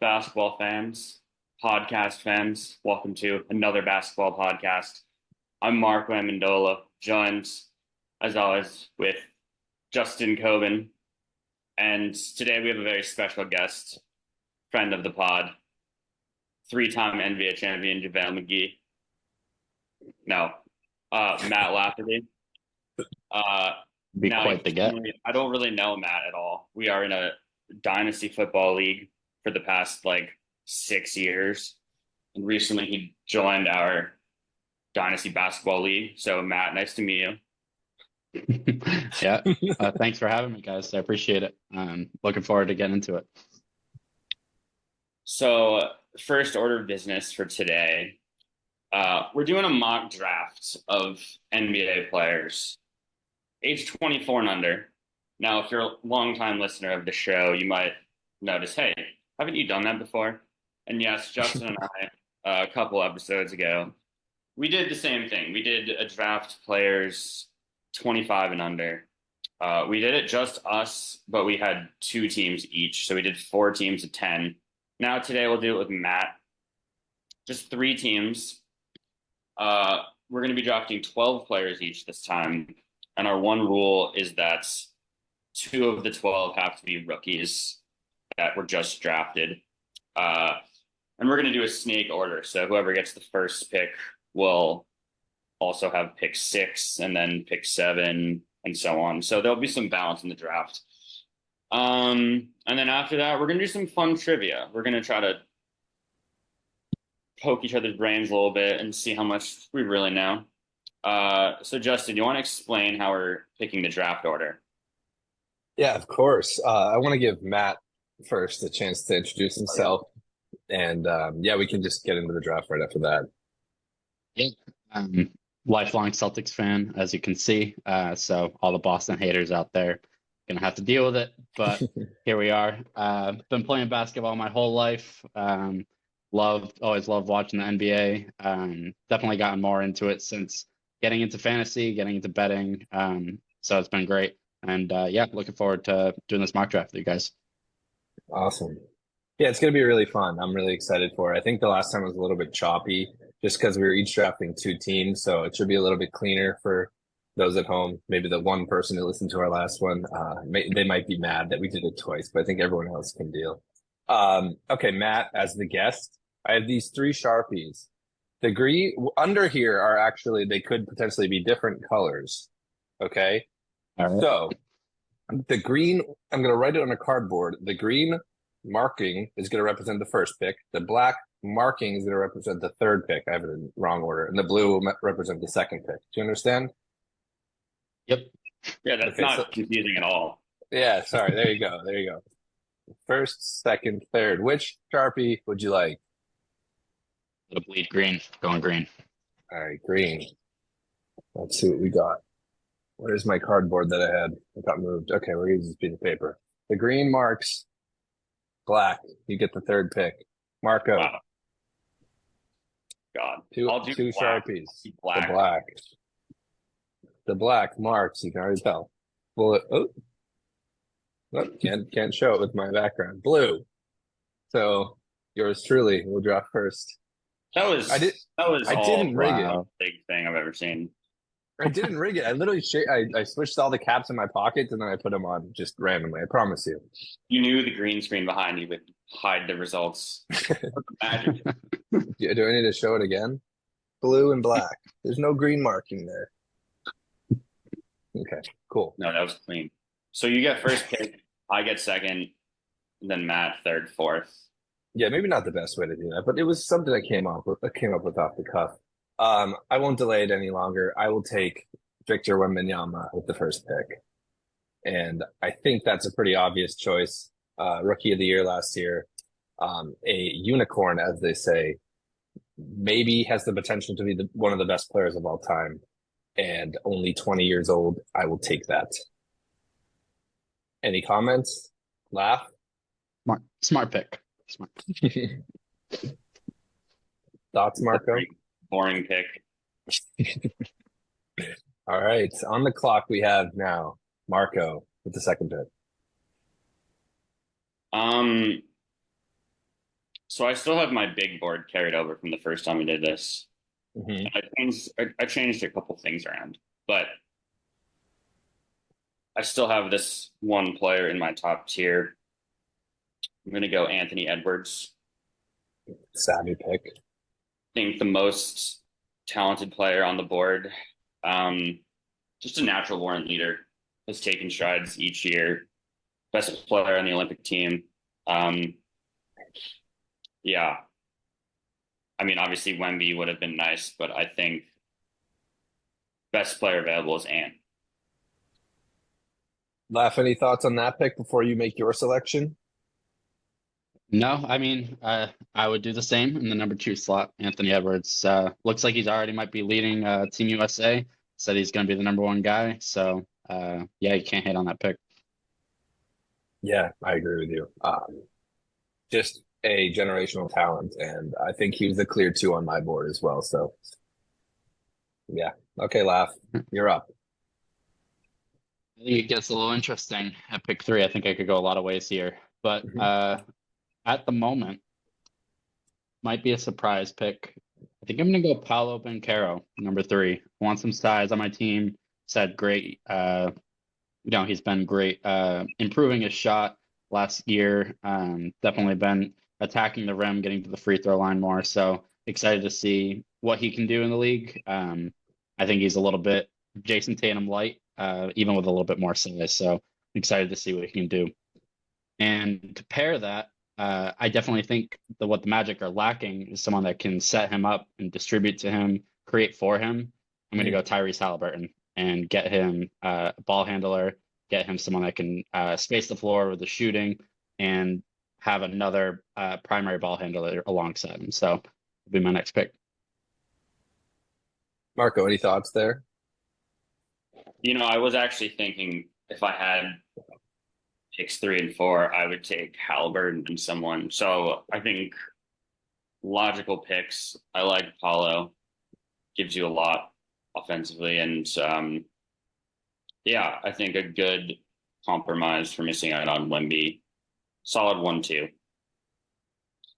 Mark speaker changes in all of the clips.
Speaker 1: basketball fans, podcast fans. Welcome to another basketball podcast. I'm Mark Amendola, joined as always with Justin Coben. And today we have a very special guest, friend of the pod, three-time NBA champion JaVale McGee. No, Matt Lafferty.
Speaker 2: Be
Speaker 1: Now,
Speaker 2: quite the get.
Speaker 1: I don't really know Matt at all. We are in a dynasty football league for the past 6 years. And recently he joined our dynasty basketball league. So Matt, nice to meet you.
Speaker 2: Yeah. Thanks for having me, guys. I appreciate it. Looking forward to getting into it.
Speaker 1: So first order of business for today, we're doing a mock draft of NBA players, age 24 and under. Now, if you're a longtime listener of the show, you might notice, hey, haven't you done that before? And yes, Justin and I, a couple episodes ago, we did the same thing. We did a draft players 25 and under. We did it just us, but we had two teams each. So we did four teams of 10. Now today we'll do it with Matt. Just three teams. We're going to be drafting 12 players each this time. And our one rule is that two of the 12 have to be rookies that were just drafted. And we're going to do a snake order. So whoever gets the first pick will also have pick 6 and then pick 7 and so on. So there'll be some balance in the draft. And then after that, we're going to do some fun trivia. We're going to try to poke each other's brains a little bit and see how much we really know. So Justin, you want to explain how we're picking the draft order?
Speaker 3: Yeah, of course. I want to give Matt first a chance to introduce himself. And yeah, we can just get into the draft right after that.
Speaker 2: Yeah. Lifelong Celtics fan, as you can see. So all the Boston haters out there gonna have to deal with it. But here we are. Been playing basketball my whole life. Always loved watching the NBA. Definitely gotten more into it since getting into fantasy, getting into betting. So it's been great. And yeah, looking forward to doing this mock draft with you guys.
Speaker 3: Awesome. Yeah, it's going to be really fun. I'm really excited for it. I think the last time was a little bit choppy just because we were each drafting two teams. So it should be a little bit cleaner for those at home. Maybe the one person who listened to our last one, they might be mad that we did it twice, but I think everyone else can deal. Okay, Matt, as the guest, I have these three Sharpies. The green under here are actually, they could potentially be different colors. Okay.
Speaker 2: All right.
Speaker 3: So the green, I'm going to write it on a cardboard. The green marking is going to represent the first pick. The black marking is going to represent the third pick. I have it in wrong order. And the blue will represent the second pick. Do you understand?
Speaker 2: Yep.
Speaker 1: Yeah, that's not confusing at all.
Speaker 3: Yeah, sorry. There you go. There you go. First, second, third. Which Sharpie would you like?
Speaker 2: It'll bleed green. Going green.
Speaker 3: All right, green. Let's see what we got. Where's my cardboard that I had? It got moved. Okay, we're using this piece of paper. The green marks black. You get the third pick. Marco.
Speaker 1: Wow. God.
Speaker 3: Two
Speaker 1: black.
Speaker 3: Sharpies.
Speaker 1: Black.
Speaker 3: The black. The black marks. You can already tell. Bullet. Oh, can't show it with my background. Blue. So yours truly will drop first.
Speaker 1: That was
Speaker 3: I didn't rig it.
Speaker 1: Big thing I've ever seen.
Speaker 3: I didn't rig it. I literally I switched all the caps in my pockets and then I put them on just randomly. I promise you.
Speaker 1: You knew the green screen behind you would hide the results. Magic.
Speaker 3: Do I need to show it again? Blue and black. There's no green marking there. Okay, cool.
Speaker 1: No, that was clean. So you get first pick, I get second, and then Matt third, fourth.
Speaker 3: Yeah, maybe not the best way to do that, but it was something I came up with off the cuff. I won't delay it any longer. I will take Victor Wembanyama with the first pick. And I think that's a pretty obvious choice. Rookie of the year last year. A unicorn, as they say, maybe has the potential to be one of the best players of all time. And only 20 years old. I will take that. Any comments? Laugh?
Speaker 2: Smart pick. Smart.
Speaker 3: Thoughts, Marco?
Speaker 1: Boring pick.
Speaker 3: All right. On the clock we have now Marco with the second pick.
Speaker 1: So I still have my big board carried over from the first time we did this.
Speaker 3: Mhm.
Speaker 1: I changed a couple things around, but I still have this one player in my top tier. I'm gonna go Anthony Edwards.
Speaker 3: Savvy pick.
Speaker 1: I think the most talented player on the board. Um, just a natural born leader. Has taken strides each year. Best player on the Olympic team. Um, yeah, I mean, obviously Wemby would have been nice, but I think best player available is Ant.
Speaker 3: Laugh, any thoughts on that pick before you make your selection?
Speaker 2: No, I mean, I would do the same in the number 2 slot. Anthony Edwards looks like he's already might be leading Team USA. Said he's going to be the number 1 guy. So yeah, you can't hate on that pick.
Speaker 3: Yeah, I agree with you. Just a generational talent, and I think he was the clear 2 on my board as well. So yeah. Okay, Laugh, you're up.
Speaker 2: I think it gets a little interesting at pick 3. I think I could go a lot of ways here, but at the moment, might be a surprise pick. I think I'm going to go Paolo Banchero, number 3. Want some size on my team. Said great. He's been great. Improving his shot last year. Definitely been attacking the rim, getting to the free throw line more. So excited to see what he can do in the league. I think he's a little bit Jason Tatum light, even with a little bit more size. So excited to see what he can do. And to pair that, I definitely think that what the Magic are lacking is someone that can set him up and distribute to him, create for him. I'm going to go Tyrese Halliburton and get him a ball handler, get him someone that can space the floor with the shooting, and have another primary ball handler alongside him. So it'll be my next pick.
Speaker 3: Marco, any thoughts there?
Speaker 1: I was actually thinking if I had picks 3 and 4, I would take Halliburton and someone. So I think logical picks. I like Paulo. Gives you a lot offensively, and yeah, I think a good compromise for missing out on Wemby. Solid 1-2.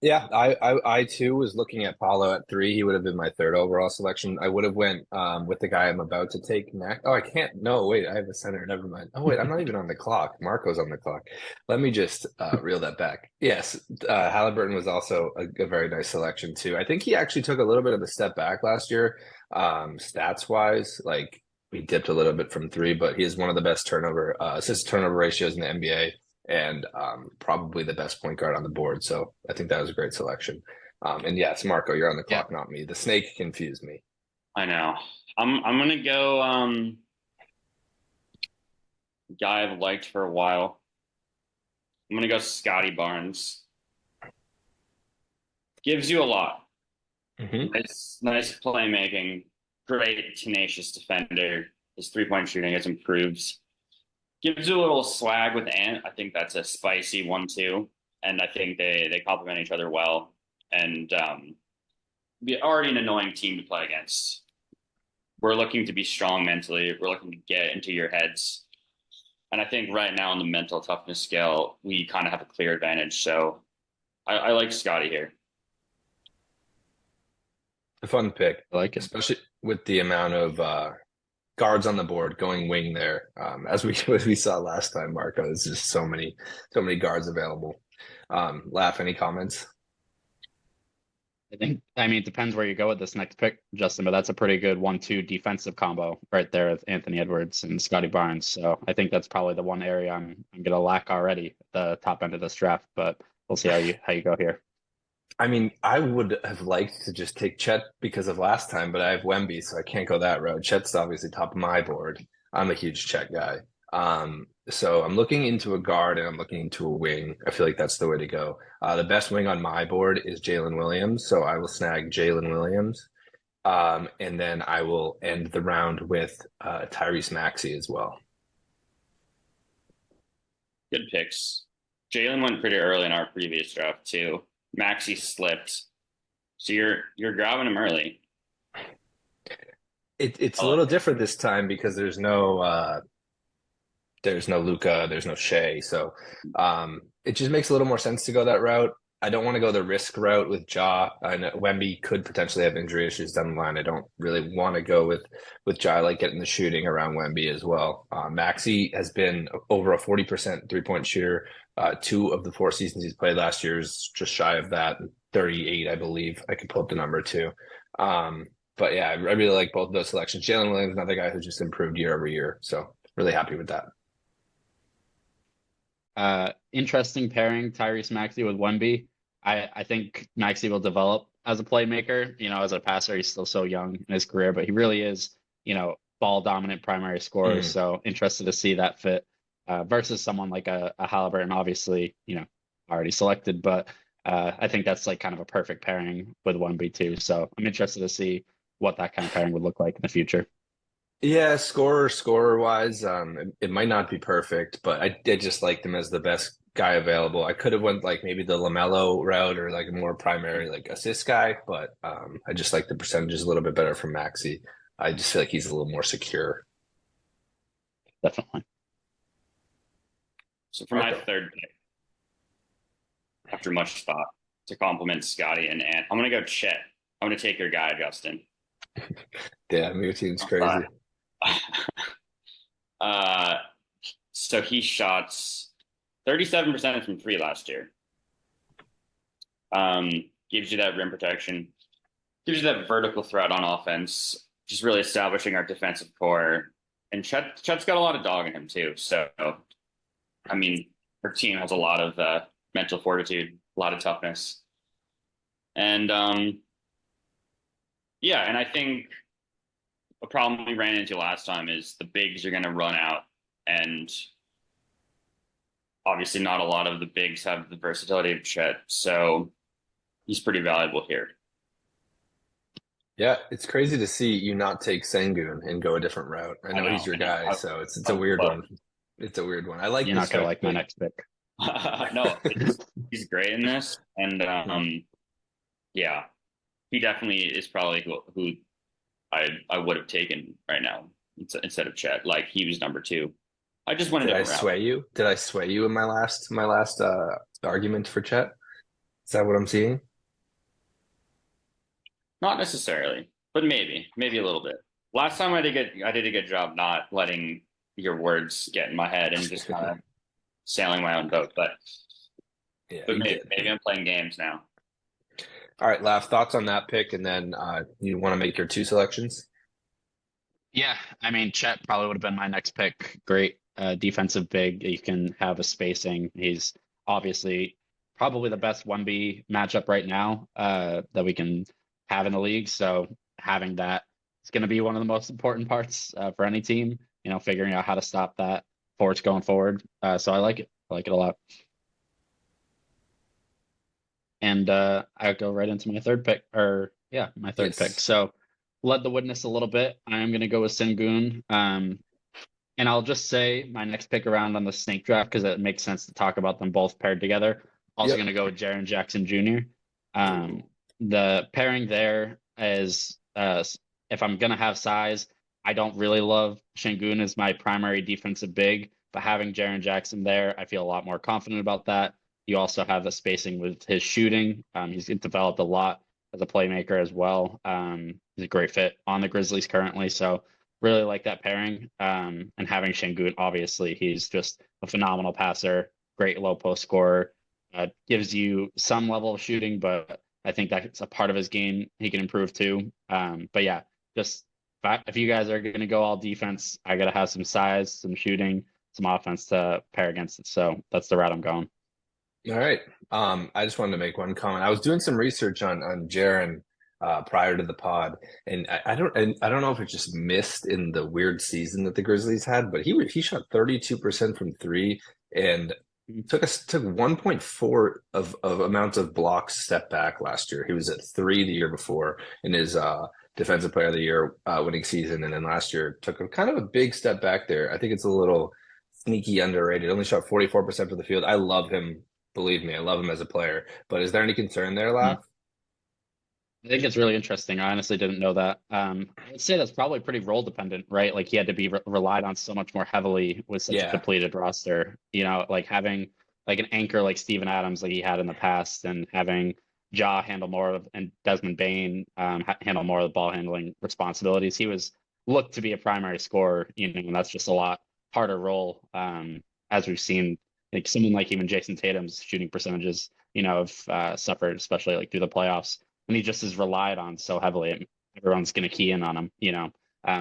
Speaker 3: Yeah, I too was looking at Paulo at 3. He would have been my 3rd overall selection. I would have went with the guy I'm about to take next. Oh, I can't. No, wait, I have a center. Never mind. Oh, wait, I'm not even on the clock. Marco's on the clock. Let me just reel that back. Yes, Halliburton was also a very nice selection too. I think he actually took a little bit of a step back last year, stats wise. Like he dipped a little bit from 3, but he is one of the best assist turnover ratios in the NBA. And probably the best point guard on the board. So I think that was a great selection. And yes, Marco, you're on the clock, not me. The snake confused me.
Speaker 1: I know. I'm gonna go guy I've liked for a while. I'm gonna go Scotty Barnes. Gives you a lot. Nice playmaking, great tenacious defender. His 3-point shooting has improved. Gives you a little swag with Ant. I think that's a spicy 1-2, and I think they complement each other well. And be already an annoying team to play against. We're looking to be strong mentally. We're looking to get into your heads, and I think right now on the mental toughness scale, we kind of have a clear advantage. So I like Scotty here.
Speaker 3: A fun pick,
Speaker 2: I like it,
Speaker 3: especially with the amount of guards on the board going wing there. As we saw last time, Marco, there's just so many guards available. Laugh, any comments?
Speaker 2: I mean, it depends where you go with this next pick, Justin, but that's a pretty good 1-2 defensive combo right there with Anthony Edwards and Scotty Barnes. So I think that's probably the one area I'm gonna lack already at the top end of this draft, but we'll see how you go here.
Speaker 3: I mean, I would have liked to just take Chet because of last time, but I have Wemby, so I can't go that route. Chet's obviously top of my board. I'm a huge Chet guy. So I'm looking into a guard and I'm looking into a wing. I feel like that's the way to go. The best wing on my board is Jalen Williams, so I will snag Jalen Williams. And then I will end the round with Tyrese Maxey as well.
Speaker 1: Good picks. Jalen went pretty early in our previous draft too. Maxey slipped, so you're grabbing him early.
Speaker 3: It's a little different this time because there's no Luka, there's no Shea, so it just makes a little more sense to go that route. I don't want to go the risk route with Ja. I know Wemby could potentially have injury issues down the line. I don't really want to go with Ja, like getting the shooting around Wemby as well. Maxey has been over a 40% 3-point shooter. 2 of the 4 seasons he's played last year is just shy of that, 38, I believe. I could pull up the number too. But yeah, I really like both of those selections. Jalen Williams, another guy who just improved year over year. So really happy with that.
Speaker 2: Interesting pairing, Tyrese Maxey with Wemby. I think Maxey will develop as a playmaker. As a passer, he's still so young in his career, but he really is, ball dominant primary scorer. So interested to see that fit versus someone like a Halliburton, obviously, already selected, but I think that's like kind of a perfect pairing with Wemby too. So I'm interested to see what that kind of pairing would look like in the future.
Speaker 3: Yeah, scorer wise, it might not be perfect, but I did just like them as the best guy available. I could have went like maybe the LaMelo route or like a more primary like assist guy, but I just like the percentages a little bit better from Maxey. I just feel like he's a little more secure.
Speaker 2: Definitely.
Speaker 1: So for my third pick, after much thought, to compliment Scotty and Ant, I'm gonna go Chet. I'm gonna take your guy, Justin.
Speaker 3: Damn, your team's crazy.
Speaker 1: So he shot 37% from three last year. Gives you that rim protection, gives you that vertical threat on offense, just really establishing our defensive core. And Chet's got a lot of dog in him too. So, I mean, our team has a lot of mental fortitude, a lot of toughness. And yeah, and I think a problem we ran into last time is the bigs are going to run out, and obviously not a lot of the bigs have the versatility of Chet, so he's pretty valuable here.
Speaker 3: Yeah, it's crazy to see you not take Sengun and go a different route. I know he's your guy, so it's a weird one. It's a weird one. I like.
Speaker 2: You're not gonna like my next pick.
Speaker 1: No, he's great in this, and yeah, he definitely is probably who I would have taken right now instead of Chet. Like he was number 2. I just wanted to
Speaker 3: sway you. Did I sway you in my last argument for Chet? Is that what I'm seeing?
Speaker 1: Not necessarily, but maybe a little bit. Last time I did a good job not letting your words get in my head and just kind of sailing my own boat. But maybe I'm playing games now.
Speaker 3: All right, Laugh, thoughts on that pick, and then you want to make your 2 selections?
Speaker 2: Yeah, I mean, Chet probably would have been my next pick. Great defensive big. You can have a spacing. He's obviously probably the best 1B matchup right now that we can have in the league. So having that is going to be one of the most important parts for any team, figuring out how to stop that force going forward. So I like it. I like it a lot. And I'll go right into my third pick, my third pick. So led the witness a little bit. I'm going to go with Sengun. And I'll just say my next pick around on the snake draft, because it makes sense to talk about them both paired together. Also going to go with Jaren Jackson Jr. The pairing there is, if I'm going to have size, I don't really love Sengun as my primary defensive big, but having Jaren Jackson there, I feel a lot more confident about that. You also have the spacing with his shooting. He's developed a lot as a playmaker as well. He's a great fit on the Grizzlies currently. So really like that pairing. And having Sengun, obviously, he's just a phenomenal passer, great low post scorer, gives you some level of shooting, but I think that's a part of his game he can improve too. But yeah, just if you guys are going to go all defense, I got to have some size, some shooting, some offense to pair against it. So that's the route I'm going.
Speaker 3: All right. I just wanted to make one comment. I was doing some research on Jaren prior to the pod, and I don't know if it just missed in the weird season that the Grizzlies had, but he shot 32% from 3 and took 1.4 of amounts of blocks step back last year. He was at 3 the year before in his defensive player of the year winning season, and then last year took a kind of a big step back there. I think it's a little sneaky underrated. Only shot 44% of the field. I love him. Believe me, I love him as a player. But is there any concern there, Laugh?
Speaker 2: I think it's really interesting. I honestly didn't know that. I'd say that's probably pretty role dependent, right? Like he had to be relied on so much more heavily with such a depleted roster. Like having like an anchor like Steven Adams, like he had in the past, and having Ja handle more of, and Desmond Bain handle more of the ball handling responsibilities. He was looked to be a primary scorer, and that's just a lot harder role, as we've seen. Like someone like even Jason Tatum's shooting percentages, have suffered, especially like through the playoffs, and he just is relied on so heavily. Everyone's going to key in on him,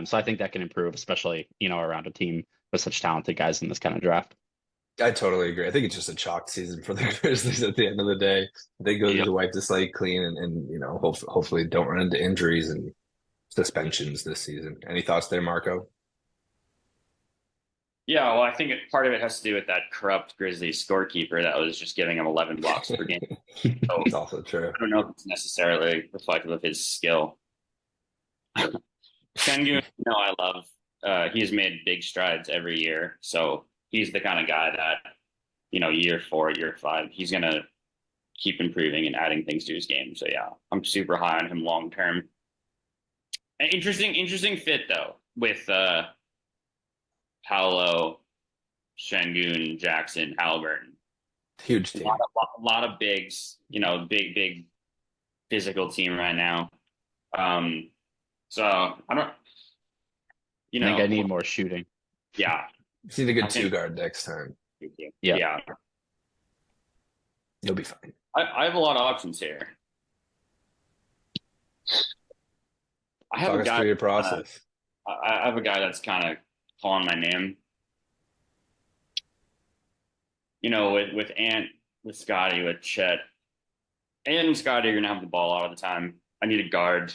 Speaker 2: so I think that can improve, especially around a team with such talented guys in this kind of draft.
Speaker 3: I totally agree. I think it's just a chalk season for the Grizzlies at the end of the day. They go
Speaker 2: Yep.
Speaker 3: to wipe the slate clean and hopefully don't run into injuries and suspensions this season. Any thoughts there, Marco?
Speaker 1: Yeah, well, I think part of it has to do with that corrupt Grizzlies scorekeeper that was just giving him 11 blocks per game. So
Speaker 3: It's also true.
Speaker 1: I don't know if it's necessarily reflective of his skill. Sengun, I love. He's made big strides every year, so he's the kind of guy that, year 4, year 5, he's gonna keep improving and adding things to his game. So yeah, I'm super high on him long term. Interesting fit though with Paolo, Sengun, Jackson, Halliburton.
Speaker 3: Huge team.
Speaker 1: A lot of bigs, big physical team right now. So I don't,
Speaker 2: I think I need more shooting.
Speaker 1: Yeah.
Speaker 3: Just need a good two guard next time.
Speaker 1: Yeah.
Speaker 3: You'll be fine.
Speaker 1: I have a lot of options here. I have
Speaker 3: Talk
Speaker 1: a
Speaker 3: us
Speaker 1: guy.
Speaker 3: through your process.
Speaker 1: I have a guy that's kind of calling my name. With Ant, with Scotty, with Chet, and Scotty are gonna have the ball all the time. I need a guard.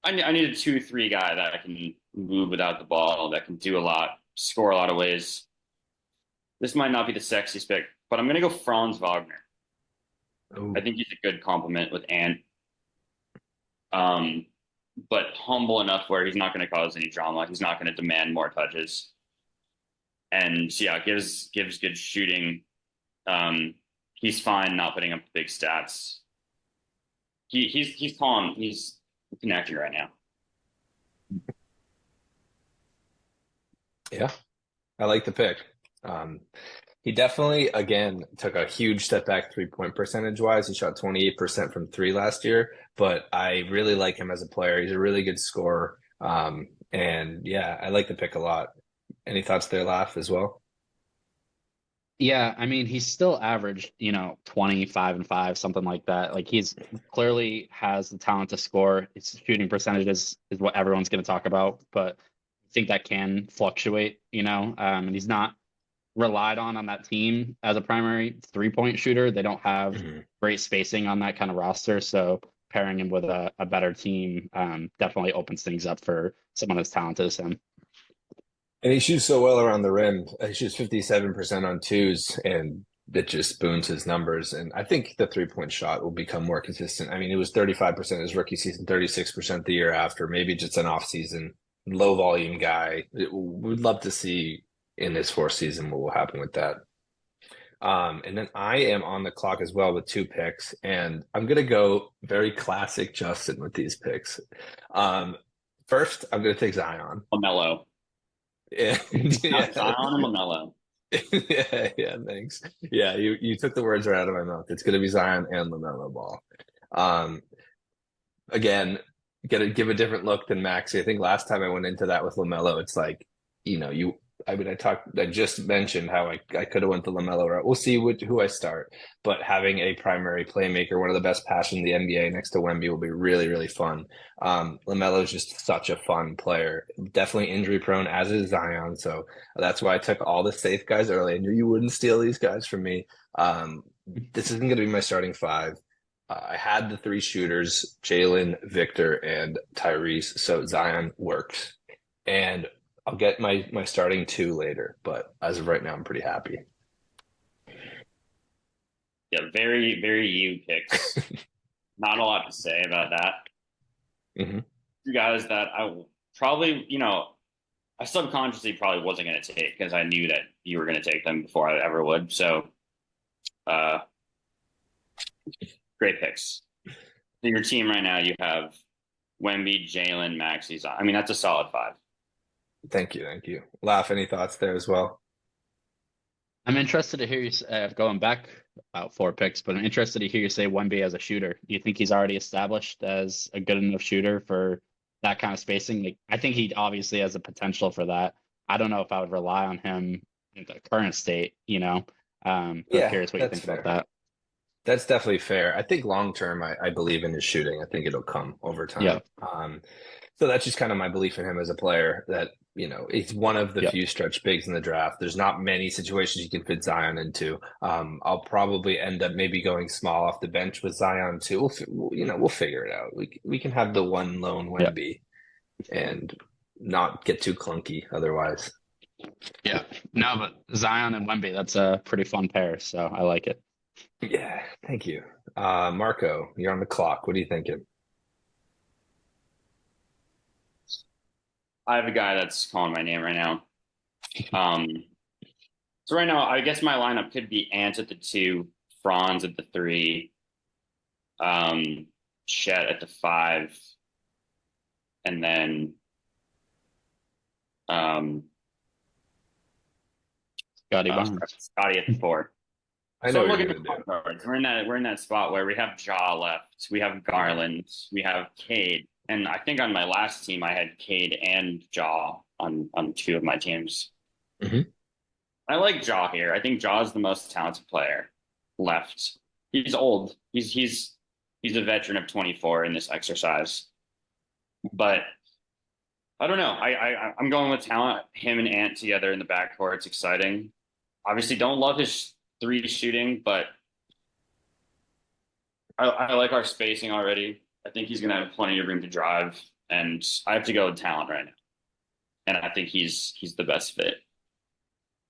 Speaker 1: I need a 2-3 guy that can move without the ball, that can do a lot, score a lot of ways. This might not be the sexiest pick, but I'm gonna go Franz Wagner.
Speaker 3: Ooh.
Speaker 1: I think he's a good complement with Ant. But humble enough where he's not going to cause any drama. He's not going to demand more touches. And yeah, gives good shooting. He's fine not putting up big stats. He's calm. He's connecting right now.
Speaker 3: Yeah, I like the pick. He definitely, again, took a huge step back 3-point percentage wise. He shot 28% from 3 last year, but I really like him as a player. He's a really good scorer. And yeah, I like the pick a lot. Any thoughts there, Laugh, as well?
Speaker 2: Yeah, I mean, he's still averaged, 25 and 5, something like that. Like he's clearly has the talent to score. His shooting percentages is what everyone's going to talk about, but I think that can fluctuate, and he's not relied on that team as a primary 3-point shooter. They don't have great spacing on that kind of roster. So pairing him with a better team definitely opens things up for someone as talented as him.
Speaker 3: And he shoots so well around the rim. He shoots 57% on twos, and it just spoons his numbers. And I think the 3-point shot will become more consistent. I mean, it was 35% his rookie season, 36% the year after. Maybe just an off-season, low-volume guy. We'd love to see in his 4th season what will happen with that. And then I am on the clock as well with 2 picks, and I'm going to go very classic Justin with these picks. First, I'm going to take Zion.
Speaker 1: LaMelo.
Speaker 3: Yeah.
Speaker 1: Zion and LaMelo.
Speaker 3: Yeah, thanks. Yeah, you took the words right out of my mouth. It's going to be Zion and LaMelo Ball. Again, gotta give a different look than Maxey. I think last time I went into that with LaMelo, it's like, I just mentioned how I could have went the LaMelo route. We'll see who I start, but having a primary playmaker, one of the best passes in the NBA next to Wemby will be really, really fun. LaMelo is just such a fun player, definitely injury prone, as is Zion. So that's why I took all the safe guys early. I knew you wouldn't steal these guys from me. This isn't going to be my starting 5. I had the 3 shooters, Jalen, Victor, and Tyrese. So Zion works. And I'll get my starting 2 later, but as of right now, I'm pretty happy.
Speaker 1: Yeah, very, very you picks. Not a lot to say about that.
Speaker 3: Mm-hmm.
Speaker 1: 2 guys that I probably, I subconsciously probably wasn't going to take because I knew that you were going to take them before I ever would. So, great picks. So your team right now, you have Wemby, Jalen, Maxey, Zion. I mean, that's a solid 5.
Speaker 3: Thank you. Laugh, any thoughts there as well?
Speaker 2: I'm interested to hear you going back about 4 picks, but I'm interested to hear you say Wemby as a shooter. Do you think he's already established as a good enough shooter for that kind of spacing? Like, I think he obviously has the potential for that. I don't know if I would rely on him in the current state, but I'm
Speaker 3: Yeah,
Speaker 2: curious what you
Speaker 3: that's
Speaker 2: think about
Speaker 3: fair.
Speaker 2: that.
Speaker 3: That's definitely fair. I think long term, I believe in his shooting. I think it'll come over
Speaker 2: Yeah,
Speaker 3: time. So that's just kind of my belief in him as a player that, he's one of the
Speaker 2: yeah,
Speaker 3: few stretch bigs in the draft. There's not many situations you can fit Zion into. I'll probably end up maybe going small off the bench with Zion too. We'll figure it out. We can have the one lone
Speaker 2: yeah,
Speaker 3: Wemby and not get too clunky otherwise.
Speaker 2: yeah. No, but Zion and Wemby, that's a pretty fun pair, so I like it.
Speaker 3: Yeah, thank you. Marco, you're on the clock. What are you thinking?
Speaker 1: I have a guy that's calling my name right now. Um, so right now, I guess my lineup could be Ant at the 2, Franz at the 3, um, Chet at the 5, and then um,
Speaker 2: Scotty Barnes.
Speaker 1: Scotty at the 4.
Speaker 3: I
Speaker 1: So
Speaker 3: know
Speaker 1: I'm
Speaker 3: what
Speaker 1: looking
Speaker 3: you're
Speaker 1: at
Speaker 3: gonna
Speaker 1: point
Speaker 3: do.
Speaker 1: guards. We're in that spot where we have Ja left, we have Garland, we have Cade, and I think on my last team I had Cade and Ja on 2 of my teams.
Speaker 3: Hmm.
Speaker 1: I like Ja here. I think Ja is the most talented player left. He's old. He's a veteran of 24 in this exercise, but I don't know. I'm going with talent. Him and Ant together in the backcourt. It's exciting. Obviously, don't love his 3 shooting, but I like our spacing already. I think he's going to have plenty of room to drive, and I have to go with talent right now. And I think he's the best fit.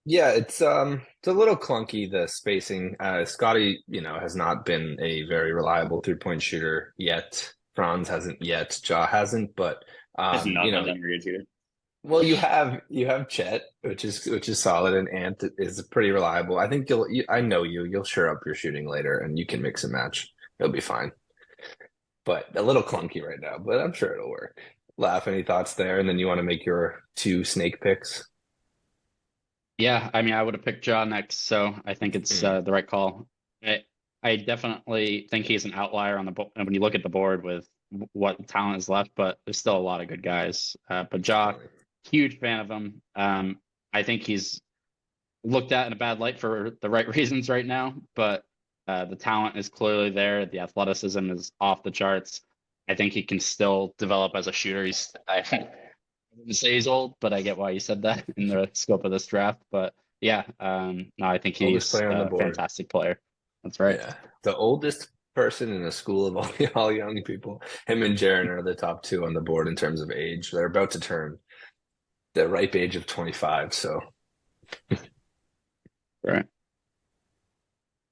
Speaker 3: Yeah, it's a little clunky the spacing. Scotty, has not been a very reliable 3-point shooter yet. Franz hasn't yet. Ja hasn't, but
Speaker 1: Has nothing
Speaker 3: you know,
Speaker 1: to irritate.
Speaker 3: well, you have Chet, which is solid, and Ant is pretty reliable. I think I know you'll sure up your shooting later, and you can mix and match. It'll be fine. But a little clunky right now, but I'm sure it'll work. Laugh, any thoughts there? And then you want to make your 2 snake picks?
Speaker 2: Yeah, I mean, I would have picked John next, so I think it's
Speaker 3: Mm.
Speaker 2: the right call. I, I definitely think he's an outlier on the board when you look at the board with what talent is left, but there's still a lot of good guys. But Ja,
Speaker 3: Definitely.
Speaker 2: huge fan of him. I think he's looked at in a bad light for the right reasons right now, but the talent is clearly there. The athleticism is off the charts. I think he can still develop as a shooter. I wouldn't say he's old, but I get why you said that in the scope of this draft. But yeah, no, I think
Speaker 3: Oldest
Speaker 2: he's
Speaker 3: player on the
Speaker 2: a
Speaker 3: board.
Speaker 2: fantastic player. That's right.
Speaker 3: Yeah. The oldest person in the school of all young people. Him and Jaron are the top 2 on the board in terms of age. They're about to turn the ripe age of 25. So
Speaker 2: Right.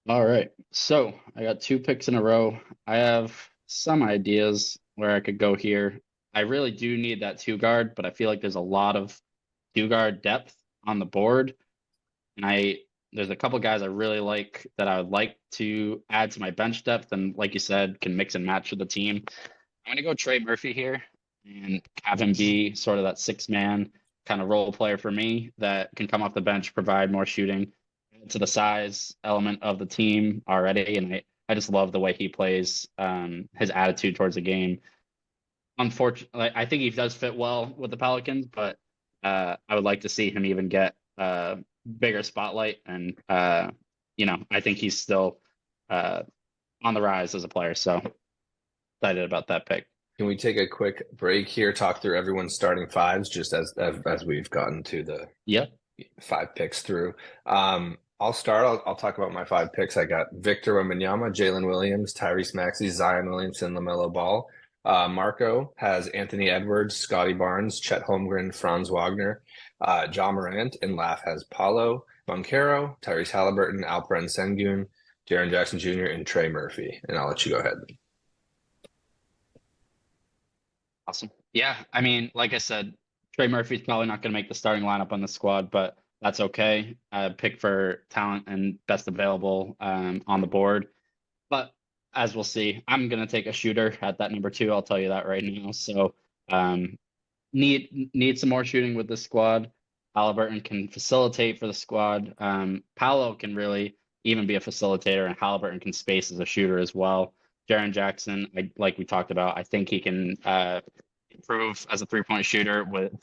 Speaker 2: All right. So I got 2 picks in a row. I have some ideas where I could go here. I really do need that 2 guard, but I feel like there's a lot of 2 guard depth on the board. And there's a couple guys I really like that I would like to add to my bench depth, and like you said, can mix and match with the team. I'm gonna go Trey Murphy here and have him be sort of that 6 man kind of role player for me that can come off the bench, provide more shooting to the size element of the team already. And I just love the way he plays, his attitude towards the game. Unfortunately, I think he does fit well with the Pelicans, but I would like to see him even get bigger spotlight. And I think he's still uh, on the rise as a player. So excited about that pick.
Speaker 3: can we take a quick break here, talk through everyone's starting fives, just as we've gotten to the
Speaker 2: Yep.
Speaker 3: 5 picks through. I'll start. I'll talk about my 5 picks. I got Victor Wembanyama, Jalen Williams, Tyrese Maxey, Zion Williamson, LaMelo Ball. Marco has Anthony Edwards, Scotty Barnes, Chet Holmgren, Franz Wagner, Ja Morant, and Laugh has Paulo Banchero, Tyrese Halliburton, Alperen Sengun, Jaren Jackson Jr., and Trey Murphy. And I'll let you go ahead.
Speaker 2: Awesome. Yeah, I mean, like I said, Trey Murphy's probably not going to make the starting lineup on the squad, but that's okay. Pick for talent and best available on the board. But as we'll see, I'm going to take a shooter at that number 2. I'll tell you that right now. So um, need some more shooting with this squad. Halliburton can facilitate for the squad. Paolo can really even be a facilitator, and Halliburton can space as a shooter as well. Jaren Jackson, like we talked about, I think he can improve as a three-point shooter with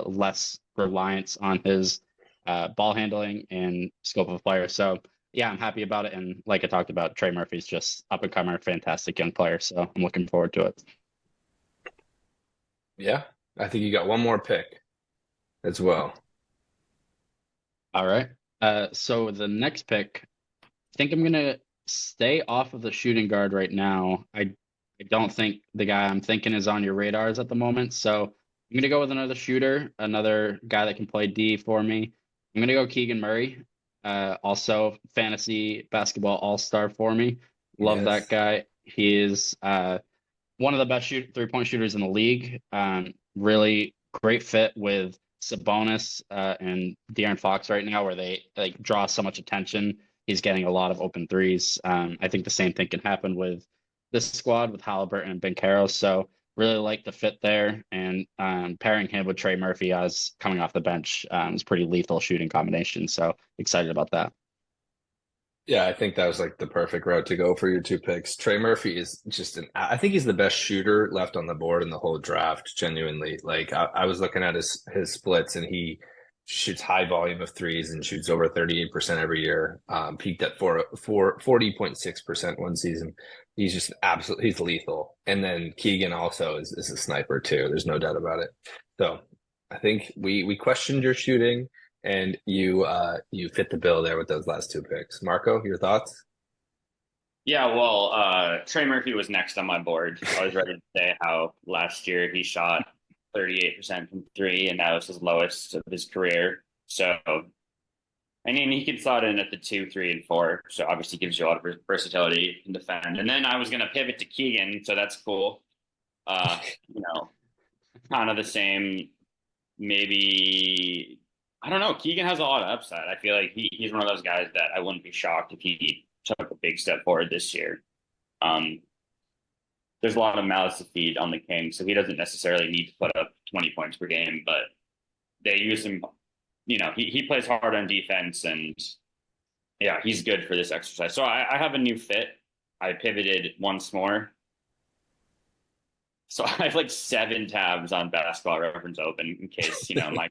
Speaker 2: less reliance on his ball handling and scope of player. So yeah, I'm happy about it. And like I talked about, Trey Murphy's just up and comer, fantastic young player. So I'm looking forward to it.
Speaker 3: Yeah, I think you got one more pick as well.
Speaker 2: All right. So the next pick, I think I'm gonna stay off of the shooting guard right now. I don't think the guy I'm thinking is on your radars at the moment. So I'm gonna go with another shooter, another guy that can play D for me. I'm gonna go Keegan Murray. Also fantasy basketball all-star for me. Love
Speaker 3: Yes.
Speaker 2: that guy. He is one of the best three-point shooters in the league. Really great fit with Sabonis and De'Aaron Fox right now, where they like draw so much attention. He's getting a lot of open threes. I think the same thing can happen with this squad with Halliburton and Banchero. So really like the fit there, and pairing him with Trey Murphy as coming off the bench is pretty lethal shooting combination. So excited about that.
Speaker 3: Yeah, I think that was like the perfect route to go for your two picks. Trey Murphy is just I think he's the best shooter left on the board in the whole draft, genuinely. Like I was looking at his splits, and he shoots high volume of threes and shoots over 38% every year. Peaked at 40.6% one season. He's just absolutely, he's lethal. And then Keegan also is a sniper too. There's no doubt about it. So I think we questioned your shooting, and you fit the bill there with those last two picks. Marco, your thoughts?
Speaker 1: Yeah, well, Trey Murphy was next on my board. I was ready to say how last year he shot 38% from three, and that was his lowest of his career. So, I mean, he can slot in at the 2, 3, and 4. So obviously gives you a lot of versatility in defend. And then I was going to pivot to Keegan, so that's cool. You know, kind of the same. Maybe I don't know. Keegan has a lot of upside. I feel like he's one of those guys that I wouldn't be shocked if he took a big step forward this year. Um, there's a lot of mouths to feed on the Kings, so he doesn't necessarily need to put up 20 points per game, but they use him. You know, he plays hard on defense, and yeah, he's good for this exercise. So I have a new fit. I pivoted once more. So I have like 7 tabs on Basketball Reference open in case, you know, my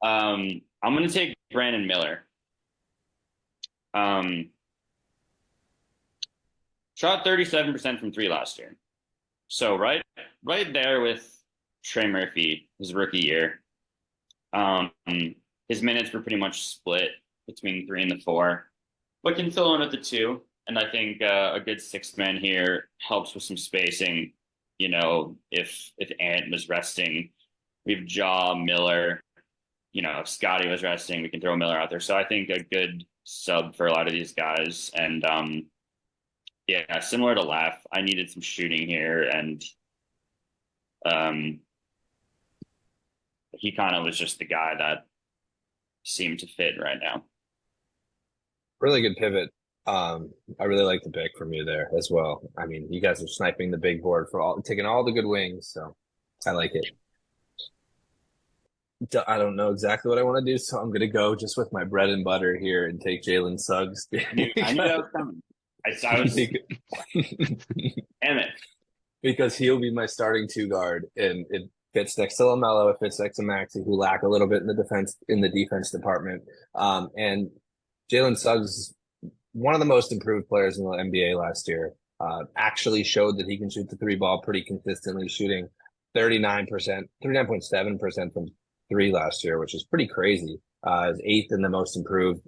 Speaker 1: I'm going to take Brandon Miller. Shot 37% from three last year. So right there with Trey Murphy, his rookie year. His minutes were pretty much split between 3 and the 4, but can fill in at the 2. And I think a good 6th man here helps with some spacing. You know, if Ant was resting, we have Ja, Miller. You know, if Scotty was resting, we can throw Miller out there. So I think a good sub for a lot of these guys. And yeah, similar to Laugh, I needed some shooting here, and he kind of was just the guy that seemed to fit right now.
Speaker 3: Really good pivot. I really like the pick from you there as well. I mean, you guys are sniping the big board for taking all the good wings, so I like it. I don't know exactly what I want to do, so I'm going to go just with my bread and butter here and take Jalen Suggs.
Speaker 1: I knew that was coming. I was, damn it.
Speaker 3: Because he'll be my starting 2 guard, and it fits next to LaMelo, it fits next to Maxey, who lack a little bit in the defense department. And Jalen Suggs, one of the most improved players in the NBA last year, actually showed that he can shoot the 3 ball pretty consistently, shooting 39.7% from 3 last year, which is pretty crazy. Is 8th in the most improved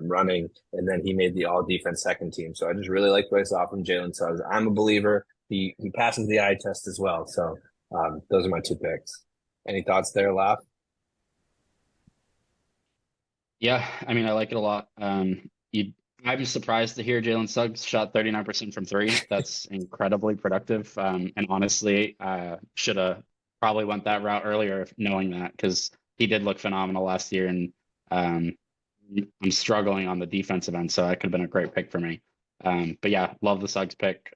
Speaker 3: running, and then he made the all defense second team. So I just really like what I saw from Jalen Suggs. I'm a believer. He passes the eye test as well. So those are my 2 picks. Any thoughts there, Laugh?
Speaker 2: Yeah, I mean, I like it a lot. I'm surprised to hear Jalen Suggs shot 39% from 3. That's incredibly productive. And honestly, should have probably went that route earlier, knowing that, because he did look phenomenal last year, and I'm struggling on the defensive end, so that could have been a great pick for me. But yeah, love the Suggs pick.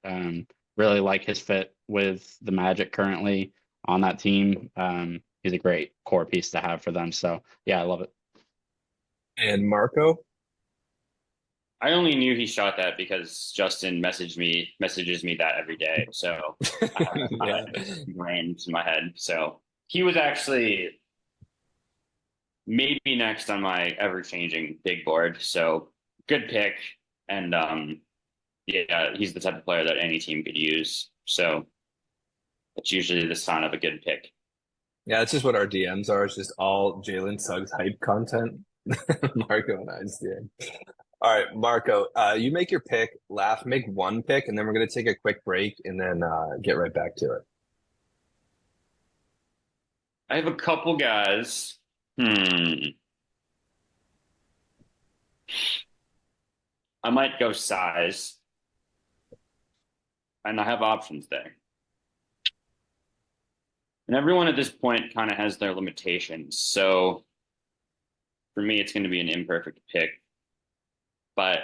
Speaker 2: Really like his fit with the Magic currently on that team. he's a great core piece to have for them. So yeah, I love it.
Speaker 3: And Marco?
Speaker 1: I only knew he shot that because Justin messages me that every day. So I have
Speaker 3: Yeah.
Speaker 1: it ingrained in my head. So he was actually maybe next on my ever-changing big board. So good pick. And yeah, he's the type of player that any team could use. So it's usually the sign of a good pick.
Speaker 3: Yeah, it's just what our DMs are. It's just all Jalen Suggs hype content. Marco and I's DM. All right, Marco, you make your pick. Laugh, make one pick, and then we're going to take a quick break and then get right back to it.
Speaker 1: I have a couple guys. I might go size, and I have options there. And everyone at this point kind of has their limitations. So for me, it's going to be an imperfect pick. But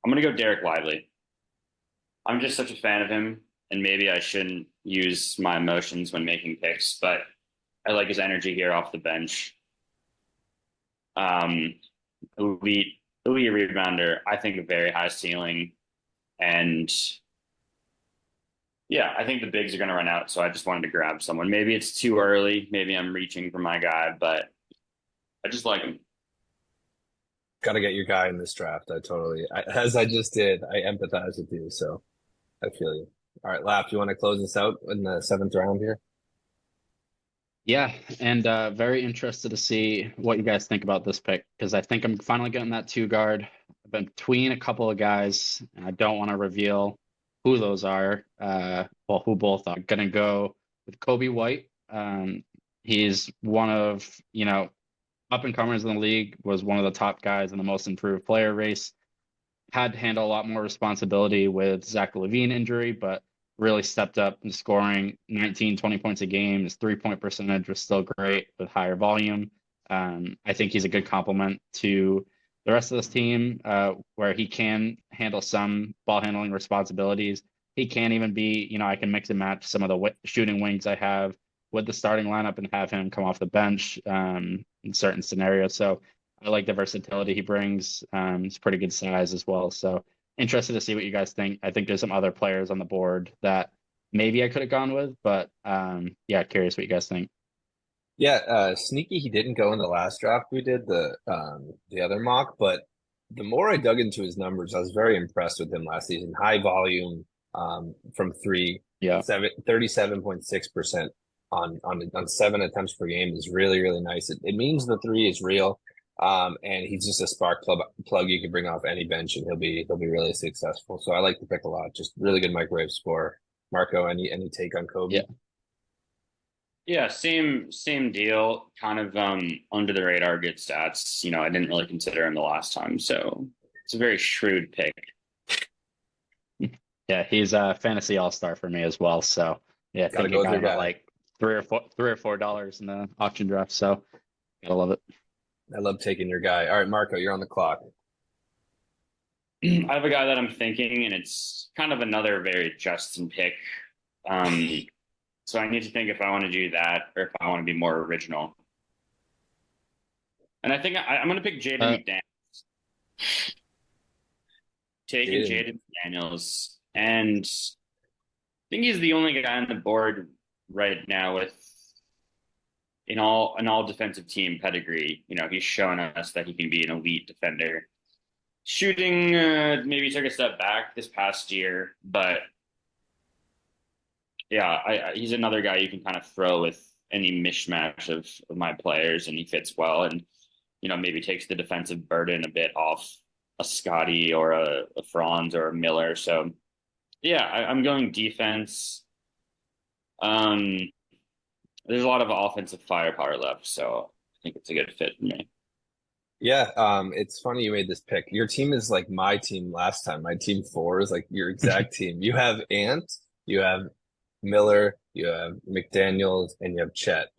Speaker 1: I'm going to go Derek Lively. I'm just such a fan of him, and maybe I shouldn't use my emotions when making picks, but I like his energy here off the bench. Um, elite rebounder. I think a very high ceiling, and yeah, I think the bigs are going to run out. So I just wanted to grab someone. Maybe it's too early. Maybe I'm reaching for my guy, but I just like him.
Speaker 3: Got to get your guy in this draft. As I just did, I empathize with you, so I feel you. All right, Lap, you want to close us out in the seventh round here?
Speaker 2: Yeah, and very interested to see what you guys think about this pick because I think I'm finally getting that two guard. I've been between a couple of guys, and I don't want to reveal who those are. Well, who both are. Gonna go with Kobe White. He's one of, up and comers in the league, was one of the top guys in the most improved player race. Had to handle a lot more responsibility with Zach LaVine injury, but really stepped up in scoring 19, 20 points a game. His 3-point percentage was still great with higher volume. I think he's a good complement to the rest of this team, where he can handle some ball handling responsibilities. He can even be, I can mix and match some of the shooting wings I have with the starting lineup and have him come off the bench in certain scenarios. So I like the versatility he brings. He's pretty good size as well. So interested to see what you guys think. I think there's some other players on the board that maybe I could have gone with, but yeah, curious what you guys think.
Speaker 3: Yeah, sneaky. He didn't go in the last draft we did the other mock, but the more I dug into his numbers, I was very impressed with him last season. High volume from three,
Speaker 2: Yeah.
Speaker 3: 37.6% on 7 attempts per game is really, really nice. It means the three is real. And he's just a spark plug you can bring off any bench and he'll be really successful. So I like the pick a lot. Just really good microwave score. Marco, any take on Kobe?
Speaker 2: Yeah.
Speaker 1: Yeah, same deal. Kind of under the radar good stats. I didn't really consider him the last time, so it's a very shrewd pick.
Speaker 2: Yeah, he's a fantasy all-star for me as well. So yeah, I
Speaker 3: Gotta
Speaker 2: think
Speaker 3: go
Speaker 2: he
Speaker 3: with your
Speaker 2: got him at
Speaker 3: guy.
Speaker 2: like $3 or $4 in the auction draft. So gotta love it.
Speaker 3: I love taking your guy. All right, Marco, you're on the clock.
Speaker 1: I have a guy that I'm thinking, and it's kind of another very Justin pick. So I need to think if I want to do that or if I want to be more original. And I think I'm going to pick Jaden McDaniels. Taking Jaden McDaniels, and I think he's the only guy on the board right now with an all defensive team pedigree. He's shown us that he can be an elite defender. Shooting maybe took a step back this past year, but yeah, he's another guy you can kind of throw with any mishmash of my players, and he fits well, and maybe takes the defensive burden a bit off a Scotty or a Franz or a Miller. So yeah, I'm going defense. There's a lot of offensive firepower left, so I think it's a good fit for me.
Speaker 3: Yeah, it's funny you made this pick. Your team is like my team last time. My team 4 is like your exact team. You have Ant, you have Miller, you have McDaniels, and you have Chet.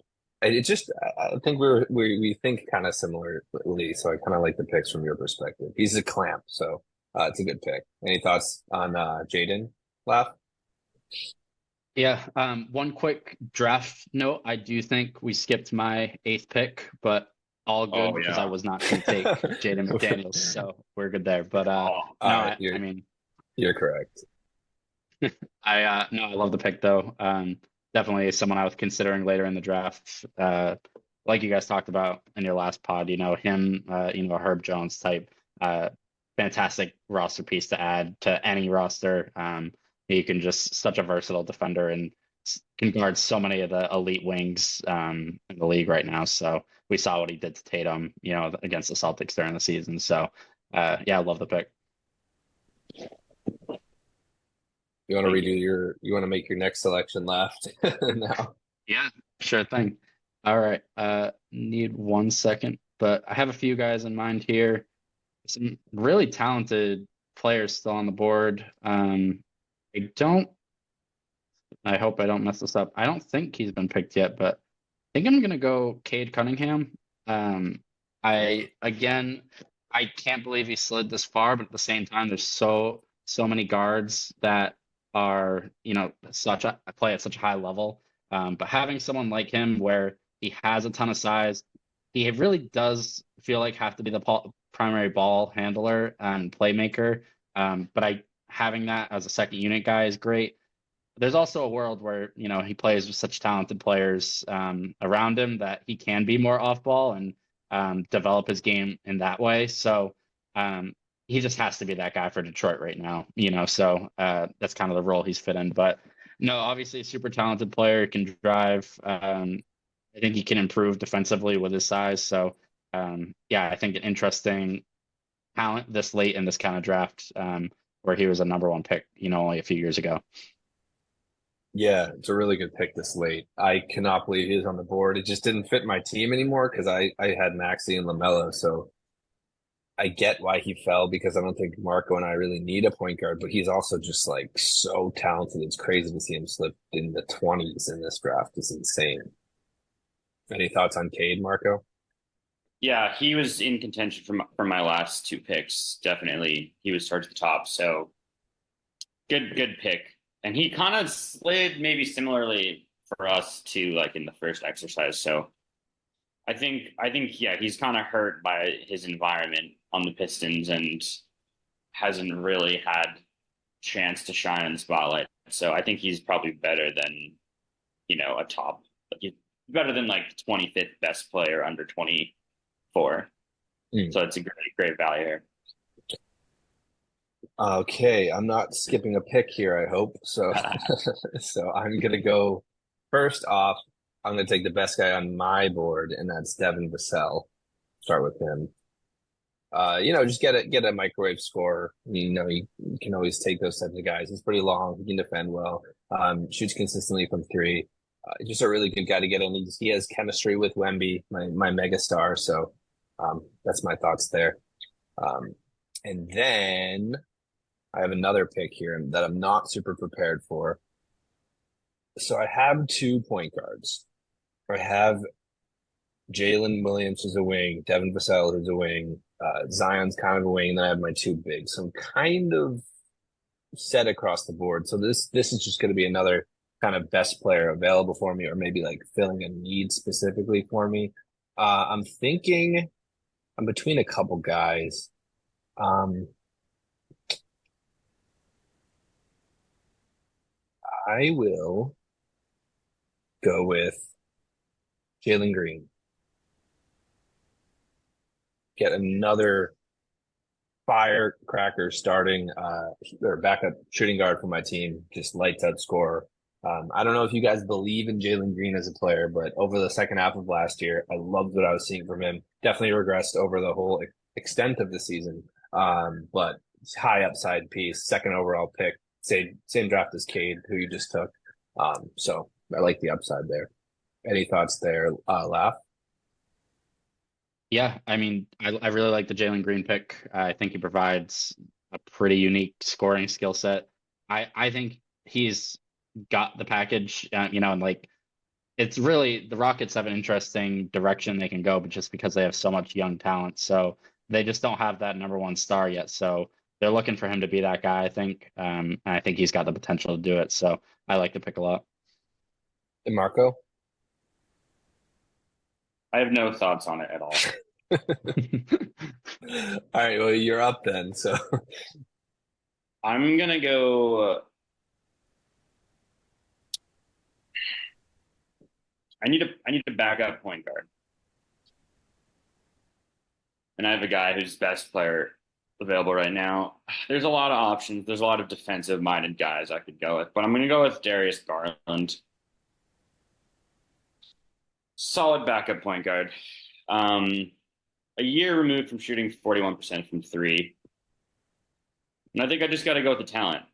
Speaker 3: And I think we think kind of similarly, so I kind of like the picks from your perspective. He's a clamp, so it's a good pick. Any thoughts on Jaden? Laugh?
Speaker 2: Yeah, one quick draft note. I do think we skipped my 8th pick, but all good
Speaker 1: Oh
Speaker 2: because I
Speaker 1: yeah.
Speaker 2: was not going to take Jaden McDaniels, so we're good there. But
Speaker 1: Oh,
Speaker 2: no,
Speaker 3: You're
Speaker 2: I mean,
Speaker 3: you're correct.
Speaker 2: no, I love the pick though. Definitely someone I was considering later in the draft. Like you guys talked about in your last pod, him, a Herb Jones type, fantastic roster piece to add to any roster. He can just such a versatile defender and can guard so many of the elite wings in the league right now. So we saw what he did to Tatum, against the Celtics during the season. So yeah, I love the pick.
Speaker 3: You want to
Speaker 1: thank you.
Speaker 3: you want to make your next selection left now?
Speaker 2: Yeah, sure thing. All right. Need 1 second, but I have a few guys in mind here. Some really talented players still on the board. I don't, I hope I don't mess this up. I don't think he's been picked yet, but I think I'm gonna go Cade Cunningham. Um, again, I can't believe he slid this far, but at the same time, there's so many guards that are, play at such a high level. But having someone like him where he has a ton of size, he really does feel like have to be the primary ball handler and playmaker. But having that as a second unit guy is great. There's also a world where he plays with such talented players around him that he can be more off ball and develop his game in that way. So he just has to be that guy for Detroit right now. So that's kind of the role he's fit in. But no, obviously a super talented player, can drive. I think he can improve defensively with his size. So yeah, I think an interesting talent this late in this kind of draft, where he was a number 1 pick, only a few years ago.
Speaker 3: Yeah, it's a really good pick this late. I cannot believe he's on the board. It just didn't fit my team anymore because I had Maxey and LaMelo. So I get why he fell because I don't think Marco and I really need a point guard, but he's also just like so talented. It's crazy to see him slip in the 20s in this draft. It's insane. Any thoughts on Cade, Marco?
Speaker 1: Yeah, he was in contention for my last 2 picks. Definitely, he was towards the top. So good pick. And he kind of slid maybe similarly for us to like in the first exercise. So I think yeah, he's kind of hurt by his environment on the Pistons and hasn't really had chance to shine in the spotlight. So I think he's probably better than, a top, like he's better than like 25th best player under 24.
Speaker 3: Mm.
Speaker 1: So it's a great value here.
Speaker 3: Okay, I'm not skipping a pick here, I hope. So so I'm gonna go first off, I'm gonna take the best guy on my board, and that's Devin Vassell. Start with him. Just get a microwave scorer. You can always take those types of guys. He's pretty long, he can defend well, shoots consistently from 3. Just a really good guy to get in. He has chemistry with Wemby, my mega star. So that's my thoughts there. And then I have another pick here that I'm not super prepared for. So I have 2 point guards. I have Jalen Williams as a wing, Devin Vassell as a wing, Zion's kind of a wing, and then I have my 2 bigs. So I'm kind of set across the board. So this is just going to be another kind of best player available for me, or maybe like filling a need specifically for me. I'm thinking I'm between a couple guys. I will go with Jalen Green. Get another firecracker starting or backup shooting guard for my team. Just lights out scorer. I don't know if you guys believe in Jalen Green as a player, but over the second half of last year, I loved what I was seeing from him. Definitely regressed over the whole extent of the season. But high upside piece, second overall pick, same draft as Cade, who you just took. So I like the upside there. Any thoughts there, Laugh?
Speaker 2: Yeah, I mean, I really like the Jalen Green pick. I think he provides a pretty unique scoring skill set. I think he's got the package, and like it's really the Rockets have an interesting direction they can go, but just because they have so much young talent, so they just don't have that number 1 star yet. So they're looking for him to be that guy, I think. And I think he's got the potential to do it. So I like the pick a lot.
Speaker 3: And Marco?
Speaker 1: I have no thoughts on it at all.
Speaker 3: All right, well, you're up then. So
Speaker 1: I'm gonna go. I need a backup point guard, and I have a guy who's best player available right now. There's a lot of options. There's a lot of defensive minded guys I could go with, but I'm gonna go with Darius Garland. Solid backup point guard. Um, a year removed from shooting 41% from three. And I think I just got to go with the talent.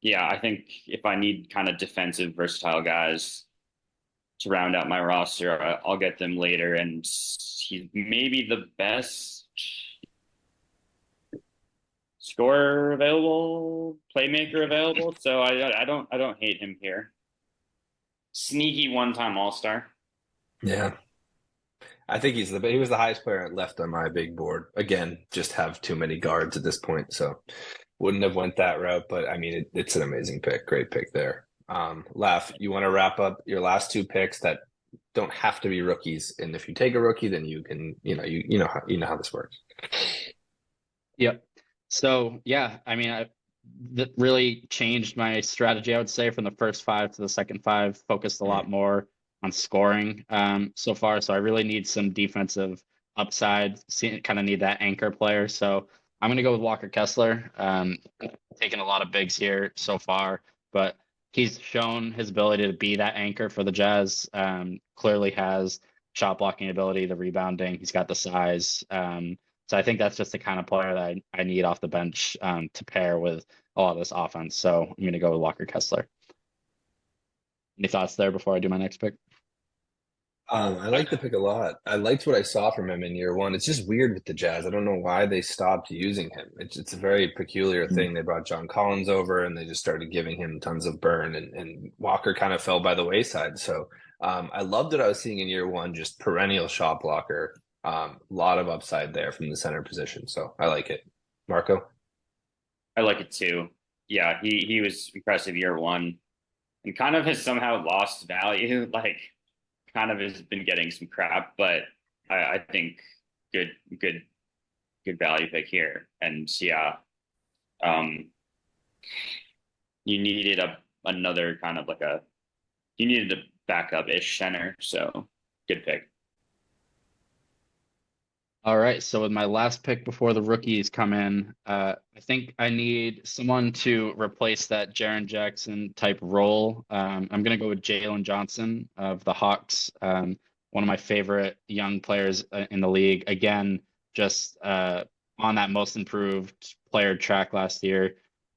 Speaker 1: Yeah, I think if I need kind of defensive, versatile guys to round out my roster, I'll get them later. And he's maybe the best scorer available, playmaker available. So I don't hate him here. Sneaky one-time All-Star.
Speaker 3: yeah, I think he was the highest player left on my big board. Again, just have too many guards at this point, so wouldn't have went that route. But I mean, it's an amazing pick, great pick there. Laugh, you want to wrap up your last two picks that don't have to be rookies, and if you take a rookie, then you can, you know how this works.
Speaker 2: Yep. So yeah, I mean, that really changed my strategy, I would say, from the first five to the second five, focused a lot more on scoring so far. So I really need some defensive upside, kind of need that anchor player. So I'm going to go with Walker Kessler. Taking a lot of bigs here so far, but he's shown his ability to be that anchor for the Jazz. Clearly has shot blocking ability, the rebounding. He's got the size. So I think that's just the kind of player that I need off the bench to pair with a lot of this offense. So I'm going to go with Walker Kessler. Any thoughts there before I do my next pick?
Speaker 3: I like the pick a lot. I liked what I saw from him in year one. It's just weird with the Jazz. I don't know why they stopped using him. It's a very peculiar thing. They brought John Collins over and they just started giving him tons of burn, and Walker kind of fell by the wayside. So I loved what I was seeing in year one, just perennial shot blocker. Lot of upside there from the center position. So I like it. Marco?
Speaker 1: I like it too. Yeah, he was impressive year one and kind of has somehow lost value. Like, kind of has been getting some crap, but I think good, good, good value pick here. And yeah, um, you needed another kind of like you needed a backup ish center. So good pick.
Speaker 2: All right. So with my last pick before the rookies come in, I think I need someone to replace that Jaren Jackson type role. I'm going to go with Jalen Johnson of the Hawks. One of my favorite young players in the league. Again, just on that most improved player track last year,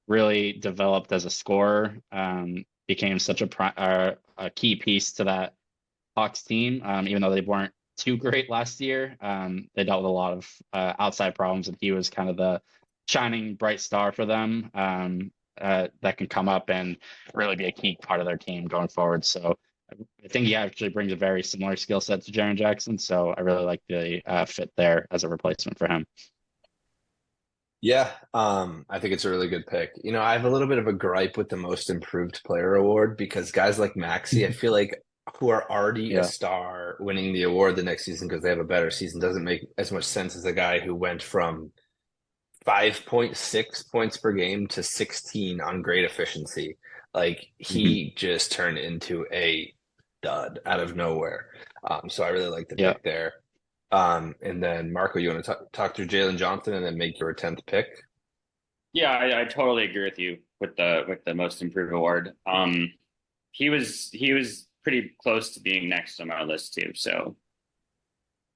Speaker 2: really developed as a scorer. Became such a key piece to that Hawks team, even though they weren't too great last year. They dealt with a lot of outside problems, and he was kind of the shining bright star for them that can come up and really be a key part of their team going forward. So I think he actually brings a very similar skill set to Jaren Jackson. So I really like the fit there as a replacement for him.
Speaker 3: Yeah, I think it's a really good pick. I have a little bit of a gripe with the most improved player award because guys like Maxi, I feel like who are already a
Speaker 2: Yeah.
Speaker 3: star winning the award the next season because they have a better season doesn't make as much sense as a guy who went from 5.6 points per game to 16 on great efficiency. Like
Speaker 2: Mhm.
Speaker 3: he just turned into a dud out of nowhere. So I really like the
Speaker 2: Yeah.
Speaker 3: pick there. And then Marco, you want to talk through Jalen Johnson and then make your 10th pick?
Speaker 1: Yeah, I totally agree with you with the most improved award. He was pretty close to being next on our list too. So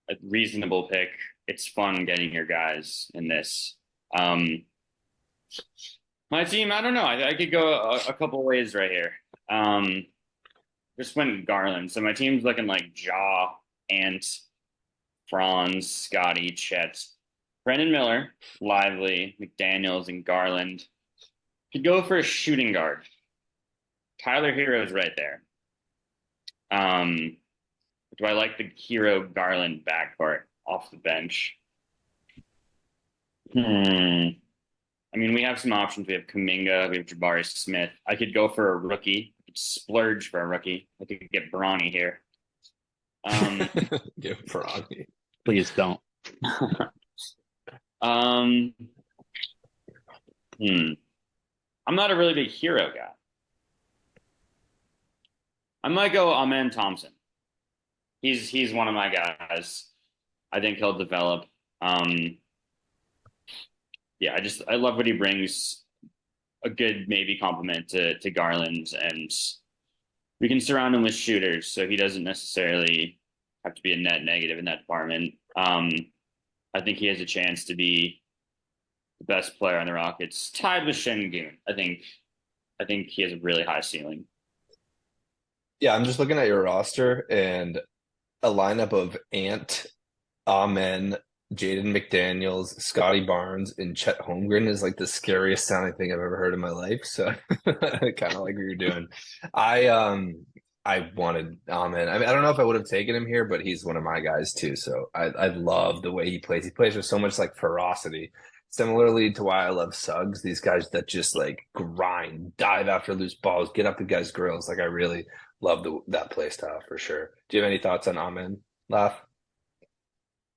Speaker 1: a reasonable pick. It's fun getting your guys in this. Um, my team, I don't know. I could go a couple ways right here. Um, just went Garland. So my team's looking like Jaw, Ant, Franz, Scotty, Chet, Brendan Miller, Lively, McDaniels, and Garland. Could go for a shooting guard. Tyler Hero's right there. Do I like the Hero Garland backcourt off the bench? Hmm. I mean, we have some options. We have Kuminga, we have Jabari Smith. I could go for a rookie. I could splurge for a rookie. I could get Bronny here. Um,
Speaker 3: Get Froggy.
Speaker 2: Please don't.
Speaker 1: um, hmm. I'm not a really big hero guy. I might go Amen Thompson. He's one of my guys. I think he'll develop. Um, yeah, I love what he brings. A good maybe compliment to Garland, and we can surround him with shooters, so he doesn't necessarily have to be a net negative in that department. I think he has a chance to be the best player on the Rockets, tied with Şengün. I think he has a really high ceiling.
Speaker 3: Yeah, I'm just looking at your roster and a lineup of Ant, Amen, Jaden McDaniels, Scotty Barnes, and Chet Holmgren is like the scariest sounding thing I've ever heard in my life. So I kind of like what you're doing. I wanted Amen. I mean, I don't know if I would have taken him here, but he's one of my guys too. So I love the way he plays. He plays with so much like ferocity. Similarly to why I love Suggs, these guys that just like grind, dive after loose balls, get up the guys' grills. Like I really love that play style for sure. Do you have any thoughts on Amen, Laugh?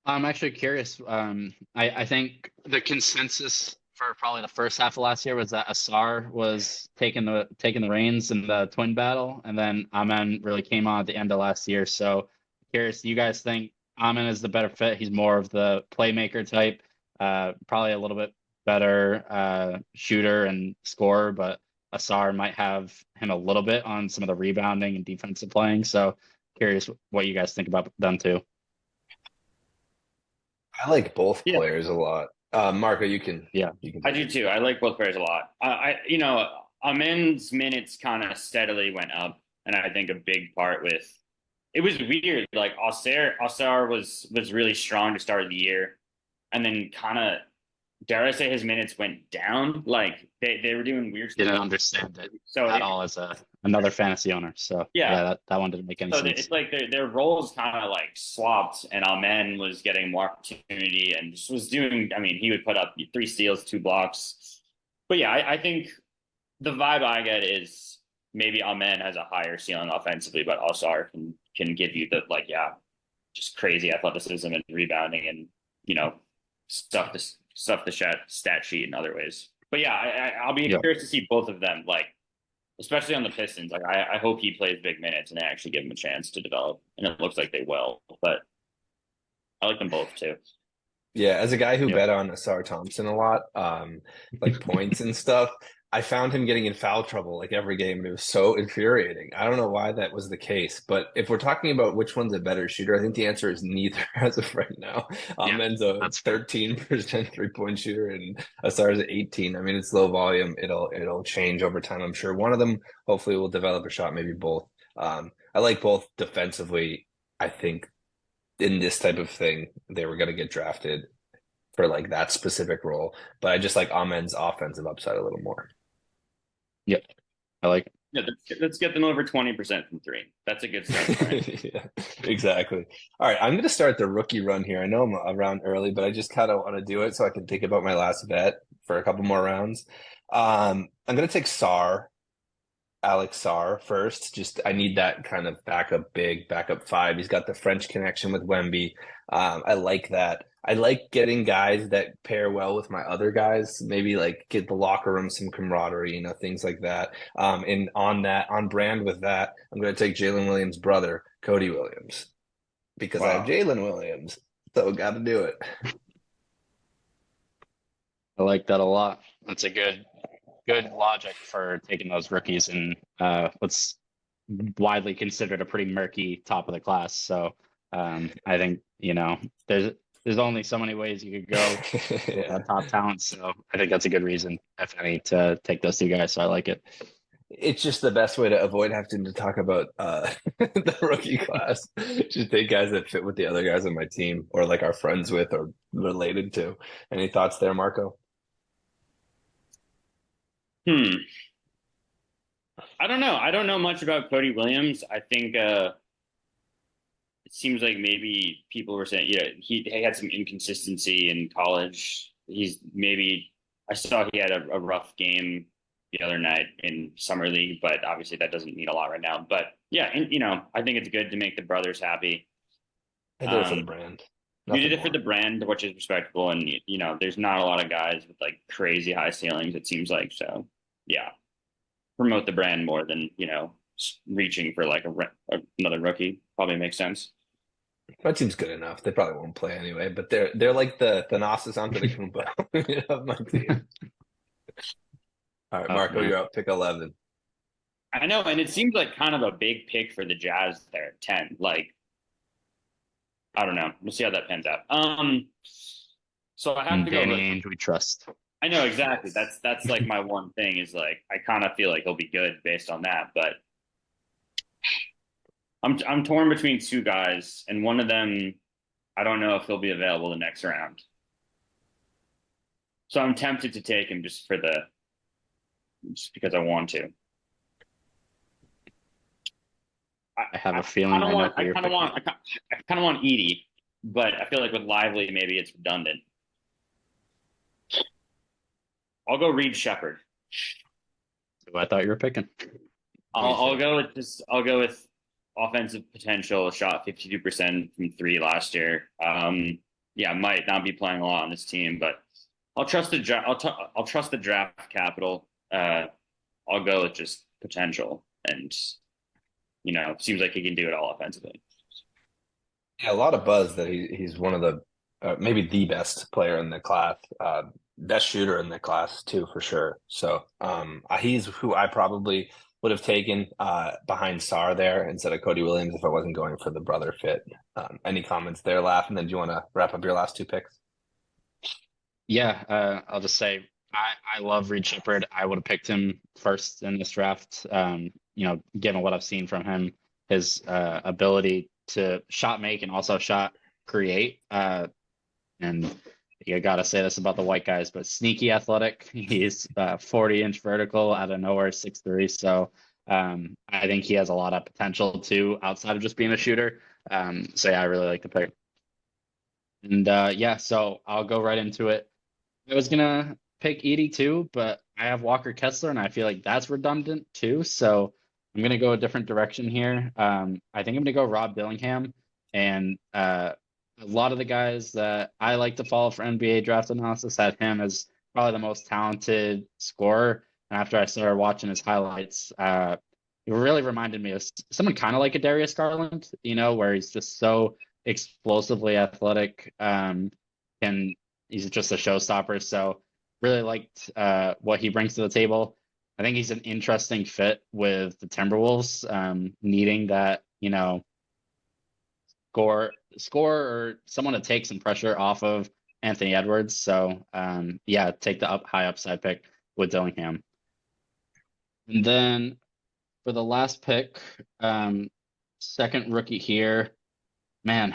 Speaker 2: I'm actually curious. I think the consensus for probably the first half of last year was that Asar was taking the reins in the twin battle, and then Amen really came on at the end of last year. So curious, do you guys think Amen is the better fit? He's more of the playmaker type, probably a little bit better shooter and scorer, but Asar might have him a little bit on some of the rebounding and defensive playing. So curious what you guys think about them too.
Speaker 3: I like both
Speaker 1: Yeah,
Speaker 3: players a lot. Marco,
Speaker 2: Yeah.
Speaker 3: you can
Speaker 1: I
Speaker 3: take
Speaker 1: do
Speaker 3: it.
Speaker 1: too. I like both players a lot. Amen's minutes kind of steadily went up, and I think a big part with it was weird. Like Osar was really strong to start the year, and then kind of dare I say his minutes went down. Like they were doing weird
Speaker 2: Didn't
Speaker 1: stuff.
Speaker 2: understand it
Speaker 1: So
Speaker 2: at all as another fantasy owner. So
Speaker 1: yeah,
Speaker 2: yeah, that one didn't make any
Speaker 1: so
Speaker 2: sense.
Speaker 1: it's like their roles kind of like swapped, and Amen was getting more opportunity and just was doing. I mean, he would put up 3 steals, 2 blocks. But yeah, I think the vibe I get is maybe Amen has a higher ceiling offensively, but Osar can give you the like just crazy athleticism and rebounding and you know stuff the stat sheet in other ways. But yeah, I'll be
Speaker 2: Yeah.
Speaker 1: curious to see both of them like especially on the Pistons. Like I hope he plays big minutes and they actually give him a chance to develop, and it looks like they will. But I like them both too.
Speaker 3: Yeah, as a guy who
Speaker 2: Yeah.
Speaker 3: bet on Asar Thompson a lot, like points and stuff, I found him getting in foul trouble like every game, and it was so infuriating. I don't know why that was the case, but if we're talking about which one's a better shooter, I think the answer is neither as of right now.
Speaker 2: Yeah,
Speaker 3: Men's a
Speaker 2: that's fair.
Speaker 3: 13% three-point shooter, and Asar's at 18. I mean, it's low volume. It'll change over time, I'm sure. One of them hopefully will develop a shot, maybe both. I like both defensively. I think in this type of thing, they were going to get drafted for like that specific role. But I just like Amen's offensive upside a little more.
Speaker 2: Yep. I like it.
Speaker 1: Yeah, let's get them over 20% from three. That's a good start point.
Speaker 3: Yeah, exactly. All right, I'm going to start the rookie run here. I know I'm around early, but I just kind of want to do it so I can think about my last bet for a couple more rounds. I'm going to take Alex Sarr first. Just I need that kind of backup five. He's got the French connection with Wemby. I like that. I like getting guys that pair well with my other guys. Maybe like get the locker room some camaraderie, things like that. And on brand with that, I'm going to take Jalen Williams' brother, Cody Williams, because I have
Speaker 1: Wow.
Speaker 3: Jalen Williams. So got to do it.
Speaker 2: I like that a lot. That's a good logic for taking those rookies and what's widely considered a pretty murky top of the class. So I think, there's only so many ways you could go with
Speaker 3: Yeah.
Speaker 2: that top talent. So I think that's a good reason, if any, to take those two guys. So I like it.
Speaker 3: It's just the best way to avoid having to talk about the rookie class. Just take guys that fit with the other guys on my team or like are friends with or related to. Any thoughts there, Marco?
Speaker 1: Hmm. I don't know. I don't know much about Cody Williams. I think it seems like maybe people were saying, he had some inconsistency in college. he's maybe I saw he had a rough game the other night in summer league, but obviously that doesn't mean a lot right now. But yeah, and I think it's good to make the brothers happy.
Speaker 3: I did it for the
Speaker 1: Um,
Speaker 3: brand,
Speaker 1: you did
Speaker 3: nothing
Speaker 1: it for
Speaker 3: more.
Speaker 1: the brand, which is respectable, and there's not a lot of guys with like crazy high ceilings. It seems like so. Yeah, promote the brand more than reaching for like another rookie. Probably makes sense.
Speaker 3: My team's good enough. They probably won't play anyway, but they're like the Thanasis Antetokounmpo of my team. All right,
Speaker 2: Oh
Speaker 3: Marco,
Speaker 2: man.
Speaker 3: you're up. Pick 11.
Speaker 1: I know, and it seems like kind of a big pick for the Jazz there at 10. Like, I don't know. We'll see how that pans out. So I have
Speaker 2: And
Speaker 1: to go.
Speaker 2: Danny Ainge, we trust.
Speaker 1: I know exactly.
Speaker 3: Yes.
Speaker 1: That's like my one thing is like I kind of feel like he'll be good based on that, but I'm torn between two guys, and one of them I don't know if he'll be available the next round. So I'm tempted to take him just because I want to.
Speaker 2: I have
Speaker 1: I
Speaker 2: a feeling
Speaker 1: kind of
Speaker 2: I know
Speaker 1: want
Speaker 2: who
Speaker 1: I
Speaker 2: you're
Speaker 1: kind of
Speaker 2: picking.
Speaker 1: want I kind of want Edie, but I feel like with Lively maybe it's redundant. I'll go Reed Shepard.
Speaker 2: Who I thought you were picking.
Speaker 1: I'll go with offensive potential. Shot 52% from three last year. Yeah, might not be playing a lot on this team, but I'll trust the draft capital. I'll go with just potential, and seems like he can do it all offensively.
Speaker 3: Yeah, a lot of buzz that he's one of the maybe the best player in the class, best shooter in the class too, for sure. So he's who I probably would have taken behind Sar there instead of Cody Williams if I wasn't going for the brother fit. Any comments there, Laugh? And then do you want to wrap up your last two picks?
Speaker 2: Yeah, I'll just say I love Reed Shepard. I would have picked him first in this draft. Given what I've seen from him, his ability to shot make and also shot create. And you got to say this about the white guys, but sneaky athletic. He's 40-inch vertical out of nowhere, 6'3". So I think he has a lot of potential too outside of just being a shooter. So yeah, I really like the pick. And yeah, so I'll go right into it. I was gonna pick Edie too, but I have Walker Kessler, and I feel like that's redundant too. So I'm gonna go a different direction here. I think I'm gonna go Rob Dillingham, and a lot of the guys that I like to follow for NBA draft analysis had him as probably the most talented scorer. And after I started watching his highlights, it really reminded me of someone kind of like a Darius Garland, where he's just so explosively athletic. And he's just a showstopper. So really liked what he brings to the table. I think he's an interesting fit with the Timberwolves, needing that, score or someone to take some pressure off of Anthony Edwards. So yeah, take the high upside pick with Dillingham. And then for the last pick, second rookie here, man,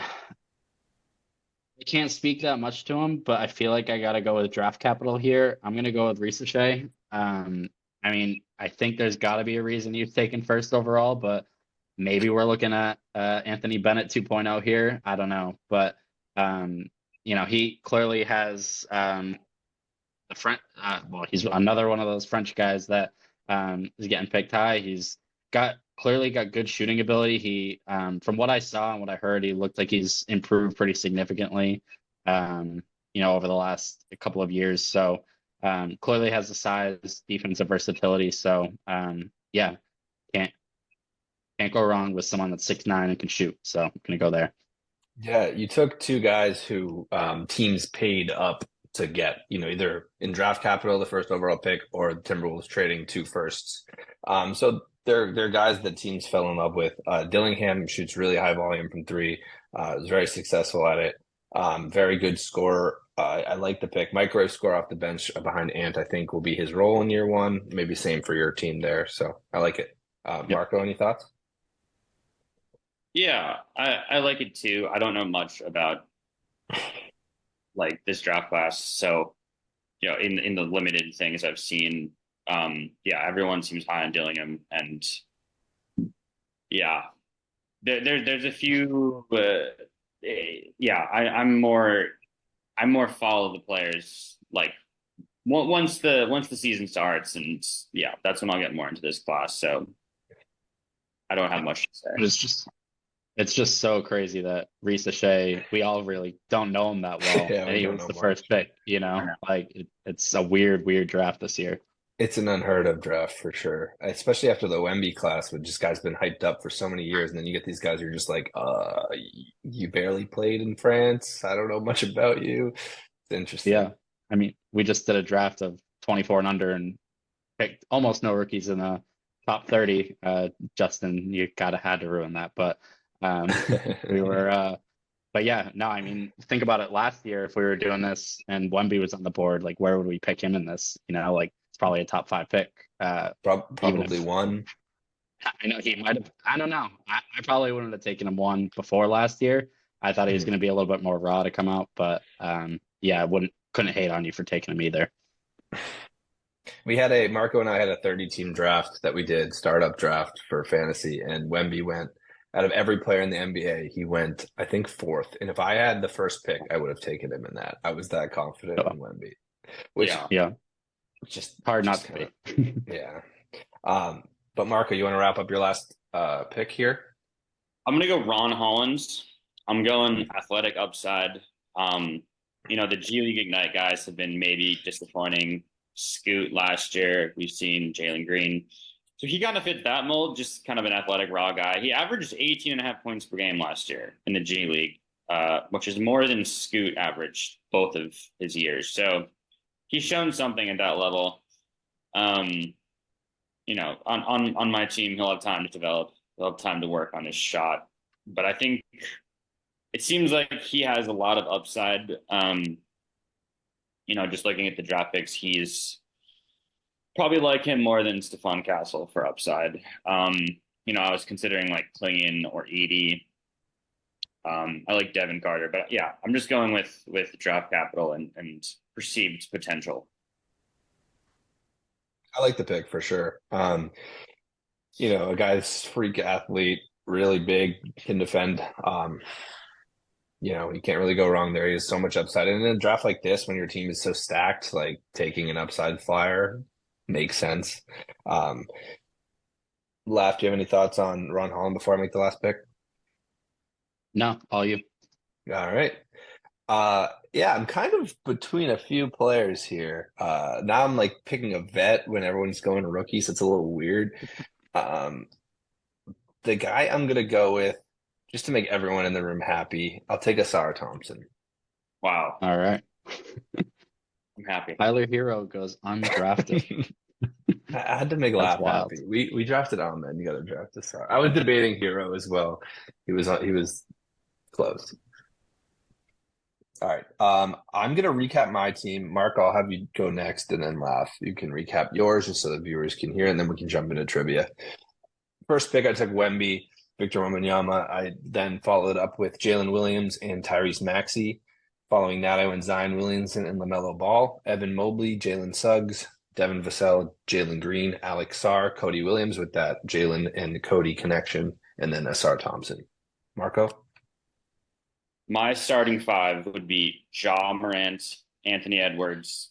Speaker 2: I can't speak that much to him, but I feel like I got to go with draft capital here. I'm going to go with Risache. I mean, I think there's got to be a reason he's taken first overall, but maybe we're looking at Anthony Bennett 2.0 here. I don't know, but he clearly has the French. Well, he's another one of those French guys that is getting picked high. He's clearly got good shooting ability. He, from what I saw and what I heard, he looked like he's improved pretty significantly, over the last couple of years. So clearly has the size, defensive versatility. So yeah, can't go wrong with someone that's 6'9" and can shoot. So I'm gonna go there.
Speaker 3: Yeah, you took two guys who teams paid up to get, either in draft capital, the first overall pick, or the Timberwolves trading two firsts. So they're guys that teams fell in love with. Dillingham shoots really high volume from three. Was very successful at it. Very good scorer. I like the pick. Microwave score off the bench behind Ant, I think, will be his role in year one. Maybe same for your team there. So I like it.
Speaker 2: Yep.
Speaker 3: Marco, any thoughts?
Speaker 1: Yeah, I like it too. I don't know much about like this draft class, so in the limited things I've seen, yeah, everyone seems high on Dillingham, and yeah, there's a few, yeah, I'm more follow the players like once the season starts, and yeah, that's when I'll get more into this class. So I don't have much to say.
Speaker 2: It's just so crazy that Reese Shea, we all really don't know him that well,
Speaker 3: Yeah,
Speaker 2: and
Speaker 3: we
Speaker 2: he
Speaker 3: don't
Speaker 2: was
Speaker 3: know
Speaker 2: the
Speaker 3: much.
Speaker 2: first pick.
Speaker 1: I know.
Speaker 2: Like it's a weird draft this year.
Speaker 3: It's an unheard of draft for sure, especially after the Wemby class, which just guys been hyped up for so many years, and then you get these guys who are just like, you barely played in France. I don't know much about you. It's interesting.
Speaker 2: Yeah, I mean, we just did a draft of 24 and under and picked almost no rookies in the top 30. Justin, you gotta had to ruin that, but um, we were. But yeah, no, I mean, think about it. Last year, if we were doing this and Wemby was on the board, like where would we pick him in this? Like it's probably a top 5 pick. Even
Speaker 3: Probably
Speaker 2: if
Speaker 3: one.
Speaker 2: I know he might have, I don't know. I probably wouldn't have taken him one before last year. I thought he was
Speaker 3: Mhm.
Speaker 2: going to be a little bit more raw to come out, but yeah, I couldn't hate on you for taking him either.
Speaker 3: Marco and I had a 30-team draft that we did, startup draft for fantasy, and Wemby went out of every player in the NBA, he went, I think, fourth. And if I had the first pick, I would have taken him in that. I was that confident
Speaker 2: So,
Speaker 3: in Wemby, which
Speaker 1: Yeah.
Speaker 2: yeah,
Speaker 3: just
Speaker 2: hard not
Speaker 3: just
Speaker 2: to
Speaker 3: kind
Speaker 2: be.
Speaker 3: of yeah. But Marco, you want to wrap up your last pick here?
Speaker 1: I'm gonna go Ron Hollins. I'm going athletic upside. The G League Ignite guys have been maybe disappointing. Scoot last year, we've seen Jalen Green. So he kind of fits that mold, just kind of an athletic raw guy. He averaged 18 and a half points per game last year in the G League, which is more than Scoot averaged both of his years. So he's shown something at that level. On my team, he'll have time to develop. He'll have time to work on his shot. But I think it seems like he has a lot of upside. Just looking at the draft picks, he's probably like him more than Stephon Castle for upside. I was considering like Clingan or Edie. I like Devin Carter, but yeah, I'm just going with draft capital and perceived potential.
Speaker 3: I like the pick for sure. A guy's freak athlete, really big, can defend. You can't really go wrong there. He has so much upside. And in a draft like this, when your team is so stacked, like taking an upside flyer makes sense. Laf, do you have any thoughts on Ron Holland before I make the last pick?
Speaker 2: No, all you.
Speaker 3: All right. Yeah, I'm kind of between a few players here. Now I'm like picking a vet when everyone's going rookie, so it's a little weird. The guy I'm gonna go with, just to make everyone in the room happy, I'll take Asar Thompson.
Speaker 1: Wow,
Speaker 2: All right.
Speaker 1: I'm happy.
Speaker 2: Tyler Hero goes undrafted.
Speaker 3: I had to make
Speaker 2: That's
Speaker 3: Laugh
Speaker 2: wild.
Speaker 3: happy. We drafted Ahmed. You got to draft Asar. I was debating Hero as well. He was close. All right. I'm gonna recap my team. Mark, I'll have you go next, and then Laugh. You can recap yours just so the viewers can hear, and then we can jump into trivia. First pick, I took Wemby, Victor Wembanyama. I then followed up with Jalen Williams and Tyrese Maxey. Following that, I went Zion Williamson and LaMelo Ball, Evan Mobley, Jalen Suggs, Devin Vassell, Jalen Green, Alex Sarr, Cody Williams with that Jalen and Cody connection, and then Asar Thompson. Marco?
Speaker 1: My starting five would be Ja Morant, Anthony Edwards,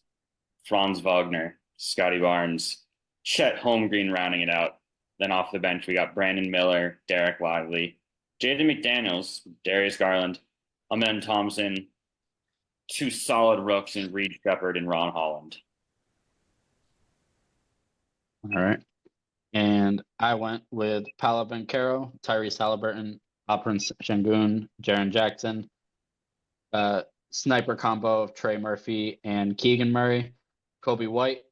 Speaker 1: Franz Wagner, Scotty Barnes, Chet Holmgren rounding it out. Then off the bench, we got Brandon Miller, Derek Lively, Jaden McDaniels, Darius Garland, Amen Thompson, two solid rooks in Reed Shepard and Ron Holland.
Speaker 2: All right. And I went with Paolo Banchero, Tyrese Halliburton, Alperen Sengun, Jaren Jackson, sniper combo of Trey Murphy and Keegan Murray, Kobe White,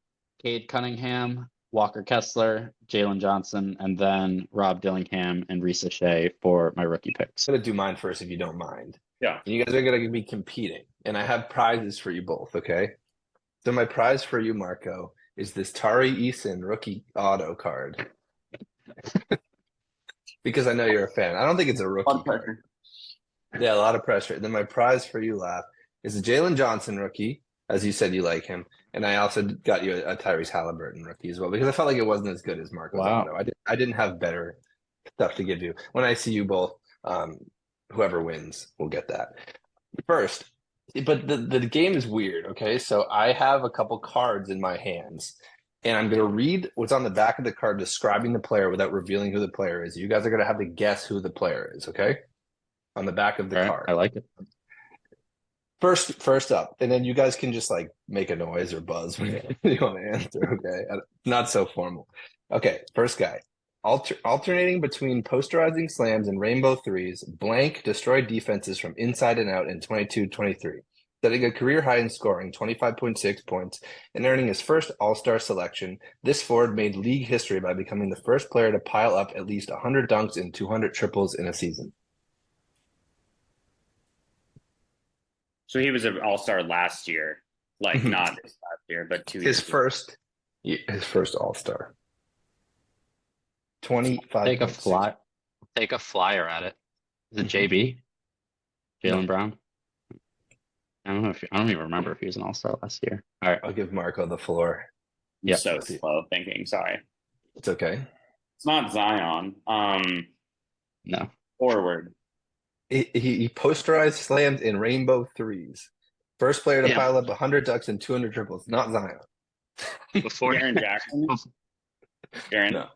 Speaker 2: Cade Cunningham, Walker Kessler, Jalen Johnson, and then Rob Dillingham and Reese Shea for my rookie picks.
Speaker 3: I'm going to do mine first if you don't mind.
Speaker 1: Yeah.
Speaker 3: And you guys are going to be competing, and I have prizes for you both, okay? So my prize for you, Marco, is this Tari Eason rookie auto card. Because I know you're a fan. I don't think it's a rookie card. Yeah, a lot of pressure. Then my prize for you, Laugh, is a Jalen Johnson rookie. As you said, you like him. And I also got you a Tyrese Halliburton rookie as well, because I felt like it wasn't as good as Marco's auto. I didn't have better stuff to give you. When I see you both, whoever wins will get that. First, But the game is weird, okay? So I have a couple cards in my hands, and I'm gonna read what's on the back of the card describing the player without revealing who the player is. You guys are gonna have to guess who the player is, okay? On the back of the
Speaker 2: All right,
Speaker 3: card.
Speaker 2: I like it.
Speaker 3: First up, and then you guys can just like make a noise or buzz when you want to answer, okay? Not so formal. Okay, first guy. Alternating between posterizing slams and rainbow threes, blank destroyed defenses from inside and out in 22-23, setting a career high in scoring 25.6 points and earning his first All-Star selection. This forward made league history by becoming the first player to pile up at least 100 dunks and 200 triples in a season.
Speaker 1: So he was an all-star last year, like not this last year, but 2 years
Speaker 3: His
Speaker 1: ago.
Speaker 3: first All-Star. 25.
Speaker 2: Take a flyer at it. Is it JB? Jalen
Speaker 3: No.
Speaker 2: Brown? I don't know I don't even remember if he was an all-star last year. All right.
Speaker 3: I'll give Marco the floor.
Speaker 1: I'm
Speaker 2: Yep.
Speaker 1: so slow thinking. Sorry,
Speaker 3: It's okay.
Speaker 1: it's not Zion.
Speaker 2: No.
Speaker 1: Forward.
Speaker 3: He posterized slams in rainbow threes. First player to
Speaker 2: Yeah.
Speaker 3: pile up 100 ducks and 200 triples. Not Zion.
Speaker 2: Before
Speaker 1: Jaren Jackson. Jaren.
Speaker 3: No.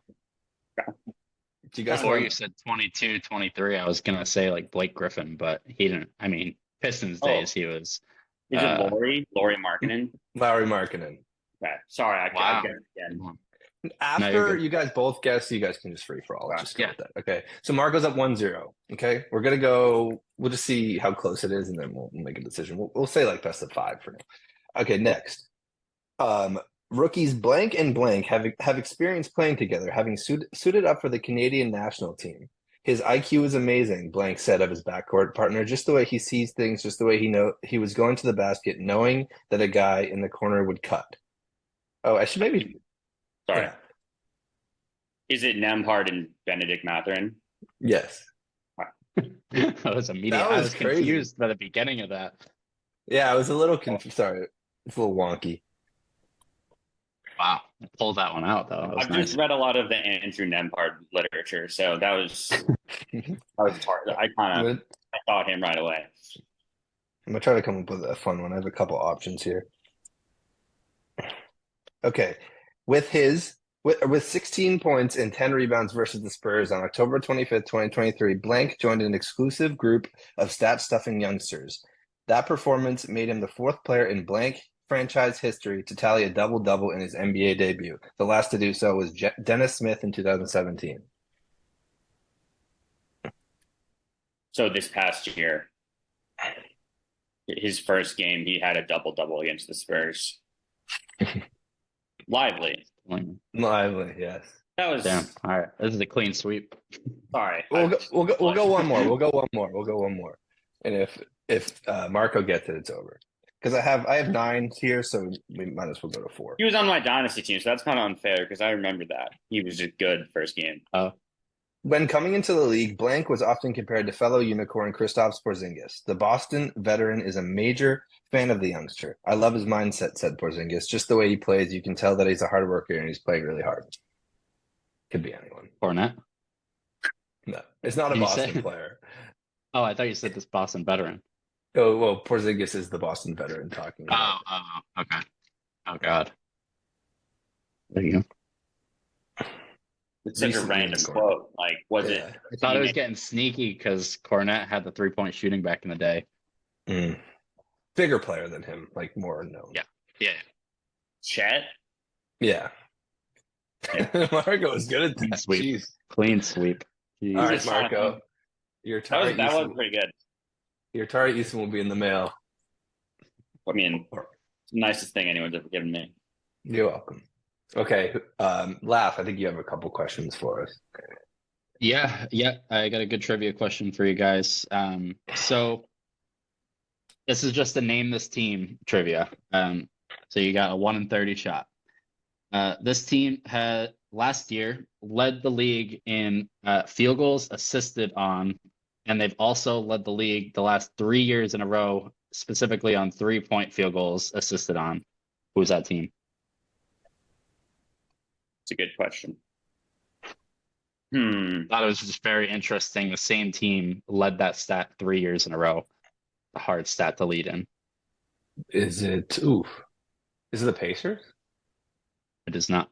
Speaker 3: Do you guys
Speaker 2: before
Speaker 3: want
Speaker 2: you said 22, 23, I was gonna say like Blake Griffin, but he didn't. I mean, Pistons
Speaker 1: Oh.
Speaker 2: days he was.
Speaker 1: Is it Laurie? Laurie Markkinen?
Speaker 3: Lauri Markkanen?
Speaker 1: Okay. Sorry, I
Speaker 2: Wow.
Speaker 1: guessed again.
Speaker 3: After
Speaker 2: good.
Speaker 3: you guys both guess, you guys can just free for all. Let's just go
Speaker 2: Yeah.
Speaker 3: with that. Okay. So Marco's up 1-0. Okay. We're gonna go. We'll just see how close it is, and then we'll make a decision. We'll say like best of 5 for now. Okay. Next. Rookies blank and blank have experience playing together, having suited up for the Canadian national team. His IQ is amazing, blank said of his backcourt partner, just the way he sees things, just the way he was going to the basket, knowing that a guy in the corner would cut. Oh, I should maybe.
Speaker 1: Sorry.
Speaker 3: Yeah.
Speaker 1: Is it Nembhard and Benedict Mathurin?
Speaker 3: Yes.
Speaker 2: That was immediate.
Speaker 3: That
Speaker 2: I
Speaker 3: was
Speaker 2: was
Speaker 3: crazy.
Speaker 2: confused by the beginning of that.
Speaker 3: Yeah, I was a little confused. Sorry, it's a little wonky.
Speaker 2: Wow. Pulled that one out though. That was
Speaker 1: I've
Speaker 2: nice.
Speaker 1: just read a lot of the Andrew Nembhard literature, so that was hard. I thought him right away.
Speaker 3: I'm gonna try to come up with a fun one. I have a couple options here. Okay, with 16 points and 10 rebounds versus the Spurs on October 25th, 2023, Blank joined an exclusive group of stat-stuffing youngsters. That performance made him the 4th player in Blank franchise history to tally a double-double in his NBA debut. The last to do so was Dennis Smith in 2017.
Speaker 1: So this past year, his first game, he had a double-double against the Spurs. Lively.
Speaker 3: Lively, yes.
Speaker 1: That was
Speaker 2: Damn. All right. This is a clean sweep.
Speaker 1: sorry.
Speaker 3: We'll go one more. We'll go one more. And if Marco gets it, it's over. Because I have 9 here, so we might as well go to 4.
Speaker 1: He was on my dynasty team, so that's kind of unfair because I remember that. He was just good first game.
Speaker 3: When coming into the league, Blank was often compared to fellow unicorn Kristaps Porzingis. The Boston veteran is a major fan of the youngster. I love his mindset, said Porzingis. Just the way he plays, you can tell that he's a hard worker and he's playing really hard. Could be anyone.
Speaker 2: Cornet.
Speaker 3: No, it's not a
Speaker 2: Did you
Speaker 3: Boston
Speaker 2: say-
Speaker 3: player.
Speaker 2: Oh, I thought you said this Boston veteran.
Speaker 3: Oh, well, Porzingis is the Boston veteran talking about.
Speaker 2: Okay. Oh God. There you go.
Speaker 1: It's such a
Speaker 3: Recently
Speaker 1: random
Speaker 3: scored.
Speaker 1: quote. Like, was
Speaker 3: Yeah.
Speaker 1: it?
Speaker 2: I thought it was getting sneaky because Cornet had the 3-point shooting back in the day.
Speaker 3: Bigger player than him, like more known.
Speaker 2: Yeah.
Speaker 1: Chet?
Speaker 3: Yeah. Marco is good at
Speaker 2: Clean
Speaker 3: that.
Speaker 2: sweep.
Speaker 3: Jeez.
Speaker 2: Clean sweep. Jeez.
Speaker 3: All right,
Speaker 1: Just trying to
Speaker 3: Marco.
Speaker 1: think.
Speaker 3: Your
Speaker 1: That
Speaker 3: Tari
Speaker 1: was
Speaker 3: Eason,
Speaker 1: pretty good.
Speaker 3: your Tari Eason will be in the mail.
Speaker 1: I mean, it's the nicest thing anyone's ever given me.
Speaker 3: You're welcome. Okay, Laugh, I think you have a couple questions for us.
Speaker 2: Yeah. I got a good trivia question for you guys. So this is just to name this team trivia. So you got a 1 in 30 shot. This team had last year led the league in field goals assisted on, and they've also led the league the last 3 years in a row, specifically on 3-point field goals assisted on. Who's that team?
Speaker 1: It's a good question.
Speaker 2: Thought it was just very interesting. The same team led that stat 3 years in a row. A hard stat to lead in.
Speaker 3: Is it? Oof. Is it the Pacers?
Speaker 2: It is not.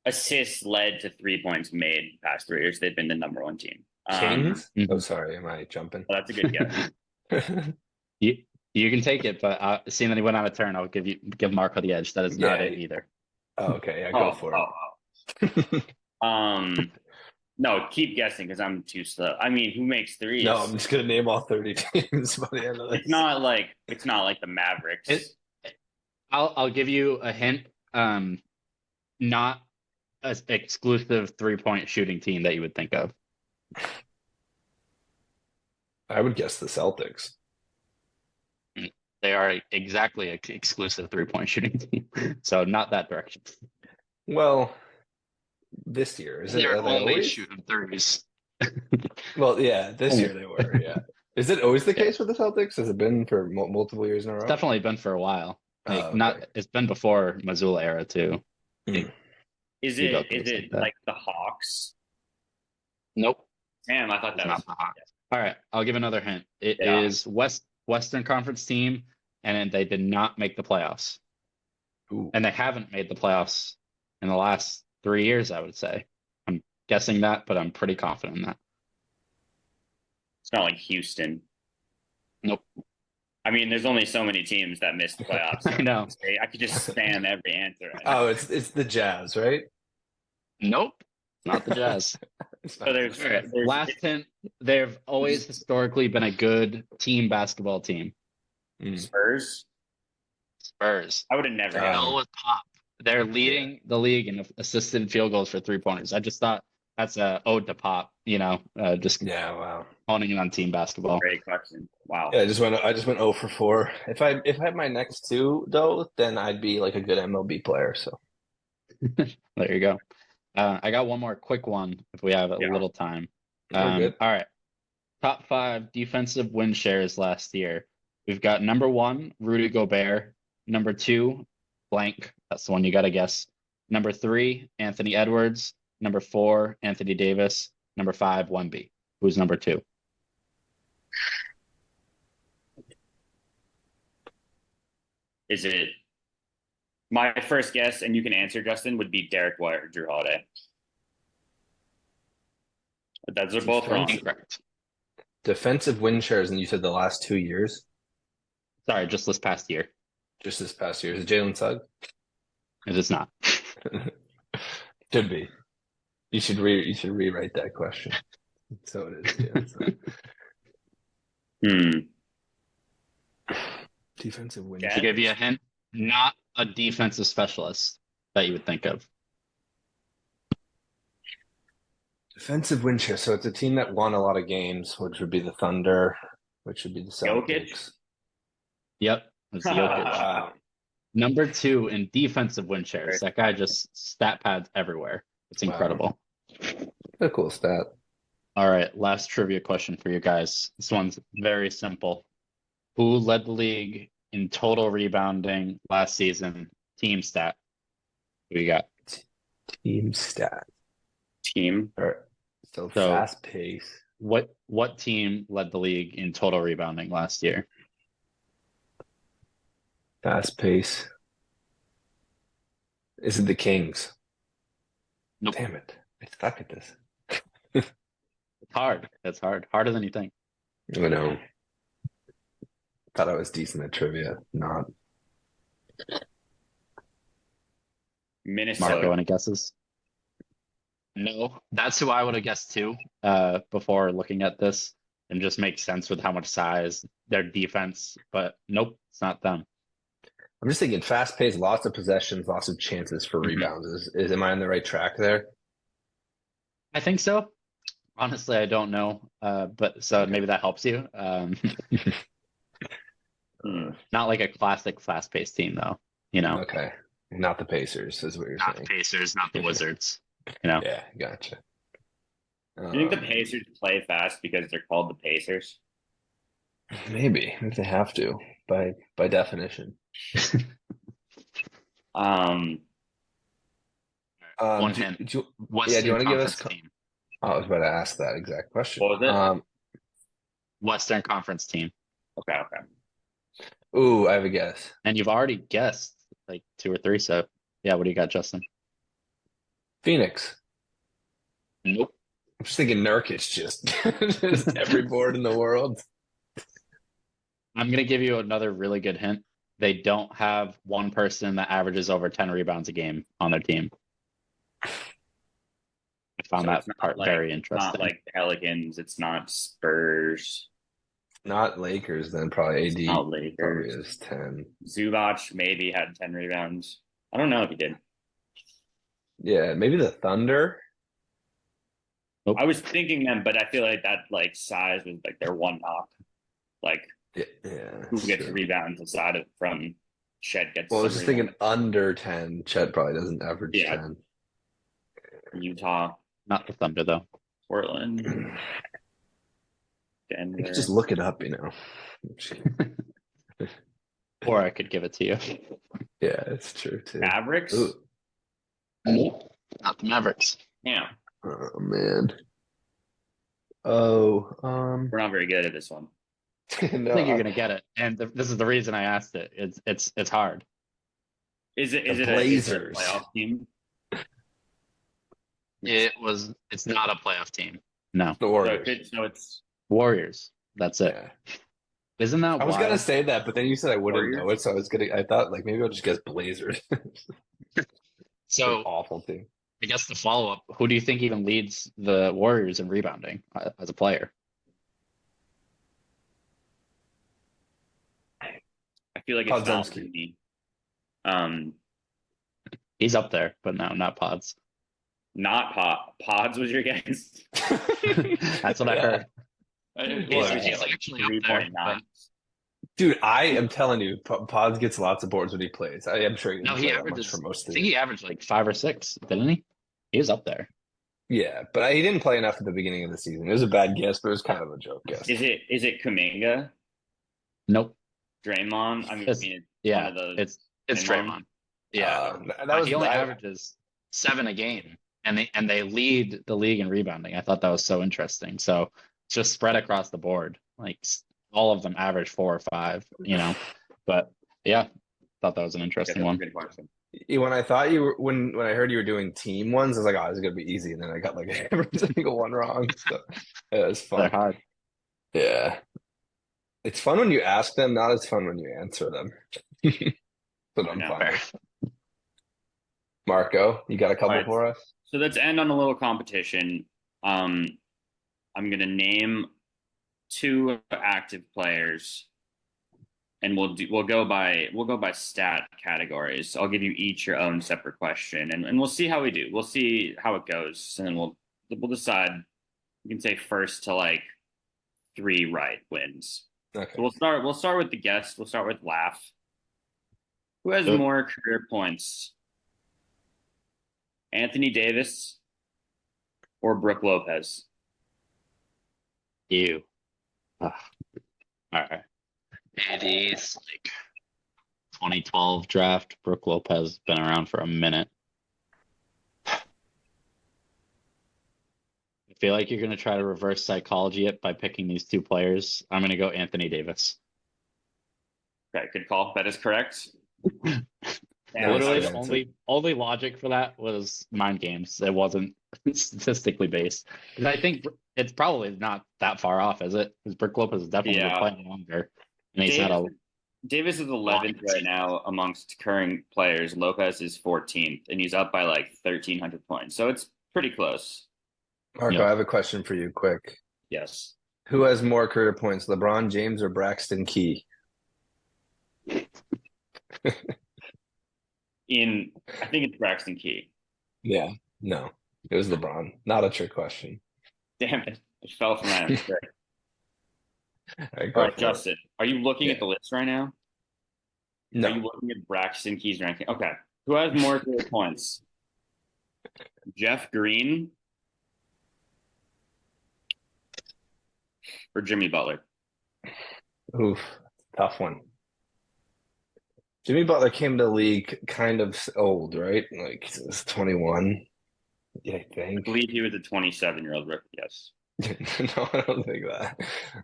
Speaker 1: Assists led to 3 points made the past 3 years. They've been the number one team.
Speaker 3: Kings? Oh,
Speaker 2: Mhm.
Speaker 3: sorry. Am I jumping?
Speaker 1: Well, that's a good guess.
Speaker 2: You you can take it, but seeing that he went on a turn, I'll give Marco the edge. That is not
Speaker 3: Yeah.
Speaker 2: it either.
Speaker 3: Oh, okay. Yeah, go for it.
Speaker 1: No, keep guessing because I'm too slow. I mean, who makes threes?
Speaker 3: No, I'm just gonna name all 30 teams by the end of this.
Speaker 1: It's not like the Mavericks.
Speaker 2: I'll give you a hint. Not an exclusive 3-point shooting team that you would think of.
Speaker 3: I would guess the Celtics.
Speaker 2: They are exactly an exclusive 3-point shooting team, so not that direction.
Speaker 3: Well, this year is it?
Speaker 2: They're
Speaker 3: Are they
Speaker 2: only
Speaker 3: always?
Speaker 2: shooting threes.
Speaker 3: Well, yeah, this year they were. Yeah. Is it always the case with the Celtics? Has it been for multiple years in a row?
Speaker 2: It's definitely been for a while. Like
Speaker 3: Oh,
Speaker 2: not,
Speaker 3: okay.
Speaker 2: it's been before Missoula era too.
Speaker 3: Mm.
Speaker 1: Is
Speaker 2: You go
Speaker 1: it
Speaker 2: through
Speaker 1: is
Speaker 2: like
Speaker 1: it
Speaker 2: that.
Speaker 1: like the Hawks?
Speaker 2: Nope,
Speaker 1: Damn, I thought
Speaker 2: it's
Speaker 1: that
Speaker 2: not
Speaker 1: was
Speaker 2: the Hawks. All right, I'll give another hint. It
Speaker 1: Yeah.
Speaker 2: is Western Conference team, and they did not make the playoffs,
Speaker 3: Ooh.
Speaker 2: and they haven't made the playoffs in the last 3 years. I would say. I'm guessing that, but I'm pretty confident in that.
Speaker 1: It's not like Houston.
Speaker 2: Nope.
Speaker 1: I mean, there's only so many teams that missed the playoffs.
Speaker 2: I know.
Speaker 1: I could just spam every answer right now.
Speaker 3: Oh, it's the Jazz, right?
Speaker 2: Nope, not the Jazz.
Speaker 3: It's
Speaker 1: So
Speaker 3: not
Speaker 1: there's,
Speaker 3: the Jazz.
Speaker 1: there's
Speaker 2: Last hint, they've always historically been a good team basketball team.
Speaker 3: Mm.
Speaker 1: Spurs.
Speaker 2: Spurs.
Speaker 1: I would have never. guessed.
Speaker 2: Hell with Pop. They're leading the league in assisted field goals for 3-pointers. I just thought that's a ode to Pop, just
Speaker 3: Yeah, wow.
Speaker 2: honing in on team basketball.
Speaker 1: Great question. Wow.
Speaker 3: Yeah, I just went 0 for 4. If I had my next two though, then I'd be like a good MLB player. So
Speaker 2: There you go. I got one more quick one if we have a
Speaker 1: Yeah.
Speaker 2: little time.
Speaker 3: we're good.
Speaker 2: All right. Top 5 defensive win shares last year. We've got number 1, Rudy Gobert. Number 2, blank. That's the one you got to guess. Number 3, Anthony Edwards. Number 4, Anthony Davis. Number 5, Wemby. Who's number 2?
Speaker 1: Is it my first guess, and you can answer, Justin, would be Derek White or Drew Holiday. But those are both wrong.
Speaker 2: Incorrect.
Speaker 3: Defensive win shares, and you said the last 2 years,
Speaker 2: Sorry, just this past year.
Speaker 3: just this past year. Is it Jalen Suggs?
Speaker 2: It is not.
Speaker 3: Should be. You should rewrite that question. So it is. Jalen Suggs. Defensive win.
Speaker 1: Yeah.
Speaker 2: To give you a hint, not a defensive specialist that you would think of.
Speaker 3: Defensive win share. So it's a team that won a lot of games, which would be the Thunder, which would be the Celtics.
Speaker 1: Jokic?
Speaker 2: Yep, it's Jokic.
Speaker 3: Wow.
Speaker 2: Number 2 in defensive win shares. That guy just stat pads everywhere. It's
Speaker 3: Wow.
Speaker 2: incredible.
Speaker 3: A cool stat.
Speaker 2: All right, last trivia question for you guys. This one's very simple. Who led the league in total rebounding last season? Team stat. Who you got?
Speaker 3: Team stat.
Speaker 1: Team.
Speaker 3: All right. So
Speaker 2: So-
Speaker 3: fast pace.
Speaker 2: What team led the league in total rebounding last year?
Speaker 3: Fast pace. Is it the Kings?
Speaker 2: Nope.
Speaker 3: Damn it. I suck at this.
Speaker 2: It's hard. It's hard. Harder than you think.
Speaker 3: I know. Thought I was decent at trivia. Not.
Speaker 1: Minnesota.
Speaker 2: Marco, any guesses? No, that's who I would have guessed too, before looking at this, and just makes sense with how much size, their defense, but nope, it's not them.
Speaker 3: I'm just thinking fast pace, lots of possessions, lots of chances for
Speaker 2: Mhm.
Speaker 3: rebounds. Am I on the right track there?
Speaker 2: I think so. Honestly, I don't know, but so maybe that helps you. Not like a classic fast-paced team though,
Speaker 3: Okay. Not the Pacers is what you're
Speaker 2: not the
Speaker 3: saying.
Speaker 2: Pacers, not the Wizards.
Speaker 3: Yeah, gotcha.
Speaker 1: Do you think the Pacers play fast because they're called the Pacers?
Speaker 3: Maybe if they have to by definition.
Speaker 1: Um,
Speaker 2: One
Speaker 3: do-
Speaker 2: hint.
Speaker 3: do you-
Speaker 2: Western
Speaker 3: do you wanna give us
Speaker 2: Conference team.
Speaker 3: I was about to ask that exact question.
Speaker 1: What was it?
Speaker 2: Western Conference team.
Speaker 1: okay.
Speaker 3: Ooh, I have a guess.
Speaker 2: And you've already guessed like two or three. So yeah, what do you got, Justin?
Speaker 3: Phoenix.
Speaker 2: Nope.
Speaker 3: I'm just thinking Nurkic just every board in the world.
Speaker 2: I'm gonna give you another really good hint. They don't have one person that averages over 10 rebounds a game on their team. I found
Speaker 1: So
Speaker 2: that
Speaker 1: it's not
Speaker 2: part
Speaker 1: like
Speaker 2: very
Speaker 1: it's not
Speaker 2: interesting.
Speaker 1: like Pelicans. It's not Spurs.
Speaker 3: Not Lakers, then probably
Speaker 1: It's
Speaker 3: AD
Speaker 1: not
Speaker 3: probably
Speaker 1: Lakers.
Speaker 3: is 10.
Speaker 1: Zubac maybe had 10 rebounds. I don't know if he did.
Speaker 3: Yeah, maybe the Thunder.
Speaker 1: I was thinking them, but I feel like that like size was like their one knock. Like
Speaker 3: Yeah, yeah,
Speaker 1: who
Speaker 3: that's
Speaker 1: gets
Speaker 3: true.
Speaker 1: rebounds aside of from Shed gets
Speaker 3: Well, I was
Speaker 1: some
Speaker 3: just
Speaker 1: rebounds.
Speaker 3: thinking under 10. Chet probably doesn't average
Speaker 1: Yeah,
Speaker 3: 10.
Speaker 1: Utah,
Speaker 2: Not the Thunder though.
Speaker 1: Portland,
Speaker 3: I could just
Speaker 1: Denver.
Speaker 3: look it up, you know.
Speaker 2: Or I could give it to you.
Speaker 3: Yeah, it's true too.
Speaker 1: Mavericks.
Speaker 3: Ooh,
Speaker 2: Not the Mavericks.
Speaker 1: Yeah,
Speaker 3: oh man. Oh,
Speaker 1: we're not very good at this one.
Speaker 2: I
Speaker 3: no,
Speaker 2: think you're gonna get it, and this is the reason I asked it. It's hard.
Speaker 1: Is it
Speaker 3: the
Speaker 1: is it a
Speaker 3: Blazers.
Speaker 1: playoff team?
Speaker 2: It's not a playoff team. No.
Speaker 3: The
Speaker 1: So,
Speaker 3: Warriors.
Speaker 1: so it's
Speaker 2: Warriors. That's it.
Speaker 3: Yeah.
Speaker 2: Isn't that
Speaker 3: I was gonna
Speaker 2: wild?
Speaker 3: say that, but then you said I wouldn't know
Speaker 1: Warriors.
Speaker 3: it, so I thought like maybe I'll just guess Blazers. An
Speaker 2: So
Speaker 3: awful team.
Speaker 2: I guess the follow-up, who do you think even leads the Warriors in rebounding as a player?
Speaker 1: I feel like it's
Speaker 3: Podzemski.
Speaker 1: Valentini. Um,
Speaker 2: He's up there, but no, not Pods.
Speaker 1: not Pods was your guess.
Speaker 2: That's what I
Speaker 3: Yeah.
Speaker 2: heard.
Speaker 1: He's
Speaker 2: actually up there,
Speaker 1: 3.9.
Speaker 3: Dude, I am telling you, Pods gets lots of boards when he plays. I am sure he
Speaker 2: No,
Speaker 3: didn't
Speaker 2: he
Speaker 3: play that much
Speaker 2: averages.
Speaker 3: for most
Speaker 2: I
Speaker 3: of
Speaker 2: think
Speaker 3: the
Speaker 2: he averaged like 5 or 6, didn't he? He was up there.
Speaker 3: Yeah, but he didn't play enough at the beginning of the season. It was a bad guess, but it was kind of a joke guess.
Speaker 1: Is it Kuminga?
Speaker 2: Nope.
Speaker 1: Draymond? I mean,
Speaker 2: It's-
Speaker 1: it's
Speaker 2: Yeah,
Speaker 1: one of those.
Speaker 2: it's
Speaker 1: Draymond?
Speaker 2: Draymond. Yeah,
Speaker 3: that was
Speaker 2: he only averages 7 a game, and they lead the league in rebounding. I thought that was so interesting. So it's just spread across the board, like all of them average 4 or 5. But yeah, thought that was an
Speaker 1: Yeah,
Speaker 2: interesting
Speaker 1: that's a
Speaker 2: one.
Speaker 1: good question.
Speaker 3: when I thought you were when I heard you were doing team ones, I was like, oh, this is gonna be easy, and then I got like every single one wrong. So yeah, it was
Speaker 2: They're
Speaker 3: fun.
Speaker 2: hard.
Speaker 3: Yeah, it's fun when you ask them, not as fun when you answer them. But I'm
Speaker 1: I know.
Speaker 3: fine.
Speaker 2: Fair.
Speaker 3: with. Marco, you got a couple
Speaker 1: All right.
Speaker 3: for us?
Speaker 1: So let's end on a little competition. I'm gonna name 2 active players, and we'll go by stat categories. I'll give you each your own separate question, and we'll see how we do. We'll see how it goes, and then we'll decide. You can say first to like 3 right wins.
Speaker 3: Okay.
Speaker 1: So we'll start with the guest. We'll start with Laugh. Who has
Speaker 2: Good.
Speaker 1: more career points? Anthony Davis or Brooke Lopez?
Speaker 2: You. All right. AD's like 2012 draft. Brooke Lopez been around for a minute. I feel like you're going to try to reverse psychology it by picking these 2 players. I'm going to go Anthony Davis.
Speaker 1: Okay, good call. That is correct.
Speaker 3: Yeah,
Speaker 2: Literally,
Speaker 3: that's
Speaker 2: the
Speaker 3: good.
Speaker 2: only logic for that was mind games. It wasn't statistically based. Because I think it's probably not that far off, is it? Because Brooke Lopez is definitely
Speaker 1: Yeah.
Speaker 2: playing longer, and he's had a
Speaker 1: Davis is 11th right now amongst current players. Lopez is 14th, and he's up by like 1,300 points. So it's pretty close.
Speaker 3: Marco,
Speaker 2: Yeah.
Speaker 3: I have a question for you, quick.
Speaker 1: Yes.
Speaker 3: Who has more career points, LeBron James or Braxton Key?
Speaker 1: I think it's Braxton Key.
Speaker 3: Yeah, no, it was LeBron. Not a trick question.
Speaker 1: Damn it. It fell from my hand. Great.
Speaker 3: All right,
Speaker 1: All right,
Speaker 3: for it.
Speaker 1: Justin, are you looking at
Speaker 3: Yeah.
Speaker 1: the list right now? Are
Speaker 3: No,
Speaker 1: you looking at Braxton Key's ranking? Okay. Who has more career points? Jeff Green or Jimmy Butler?
Speaker 3: oof, tough one. Jimmy Butler came to the league kind of old, right? Like he was 21, yeah, I
Speaker 1: I
Speaker 3: think.
Speaker 1: believe he was a 27-year-old rookie. Yes.
Speaker 3: No, I don't think that.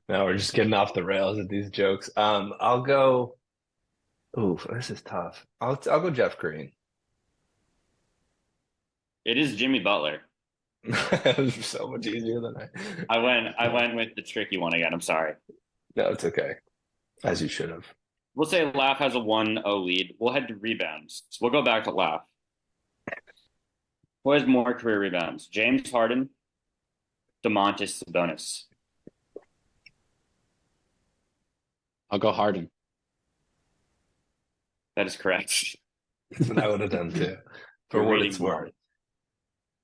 Speaker 3: No, we're just getting off the rails with these jokes. I'll go. Ooh, this is tough. I'll go Jeff Green.
Speaker 1: It is Jimmy Butler.
Speaker 3: It was so much easier than
Speaker 1: I went with the tricky one again. I'm sorry.
Speaker 3: No, it's okay. As you should have.
Speaker 1: We'll say Laugh has a 1-0 lead. We'll head to rebounds. So we'll go back to Laugh. Who has more career rebounds? James Harden, Domantas Sabonis.
Speaker 2: I'll go Harden.
Speaker 1: That is correct.
Speaker 3: That's what I would have done too. For
Speaker 1: You're
Speaker 3: what
Speaker 1: reading
Speaker 3: it's
Speaker 1: more.
Speaker 3: worth.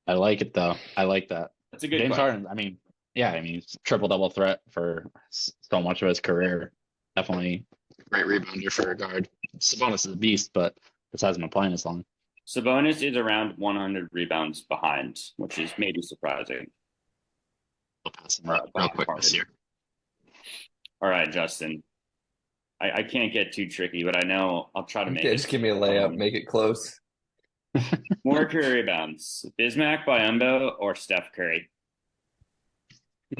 Speaker 2: I like it though. I like that.
Speaker 1: That's a good
Speaker 2: James
Speaker 1: question.
Speaker 2: Harden. I mean, yeah. I mean, he's triple double threat for so much of his career. Definitely great rebounder for a guard. Sabonis is a beast, but just hasn't been playing as long.
Speaker 1: Sabonis is around 100 rebounds behind, which is maybe surprising.
Speaker 2: I'll pass him real quick this year.
Speaker 1: All right, Justin. I can't get too tricky, but I know I'll try to make
Speaker 3: Yeah,
Speaker 1: it.
Speaker 3: just give me a layup, make it close.
Speaker 1: More career rebounds. Bismack Biyombo or Steph Curry?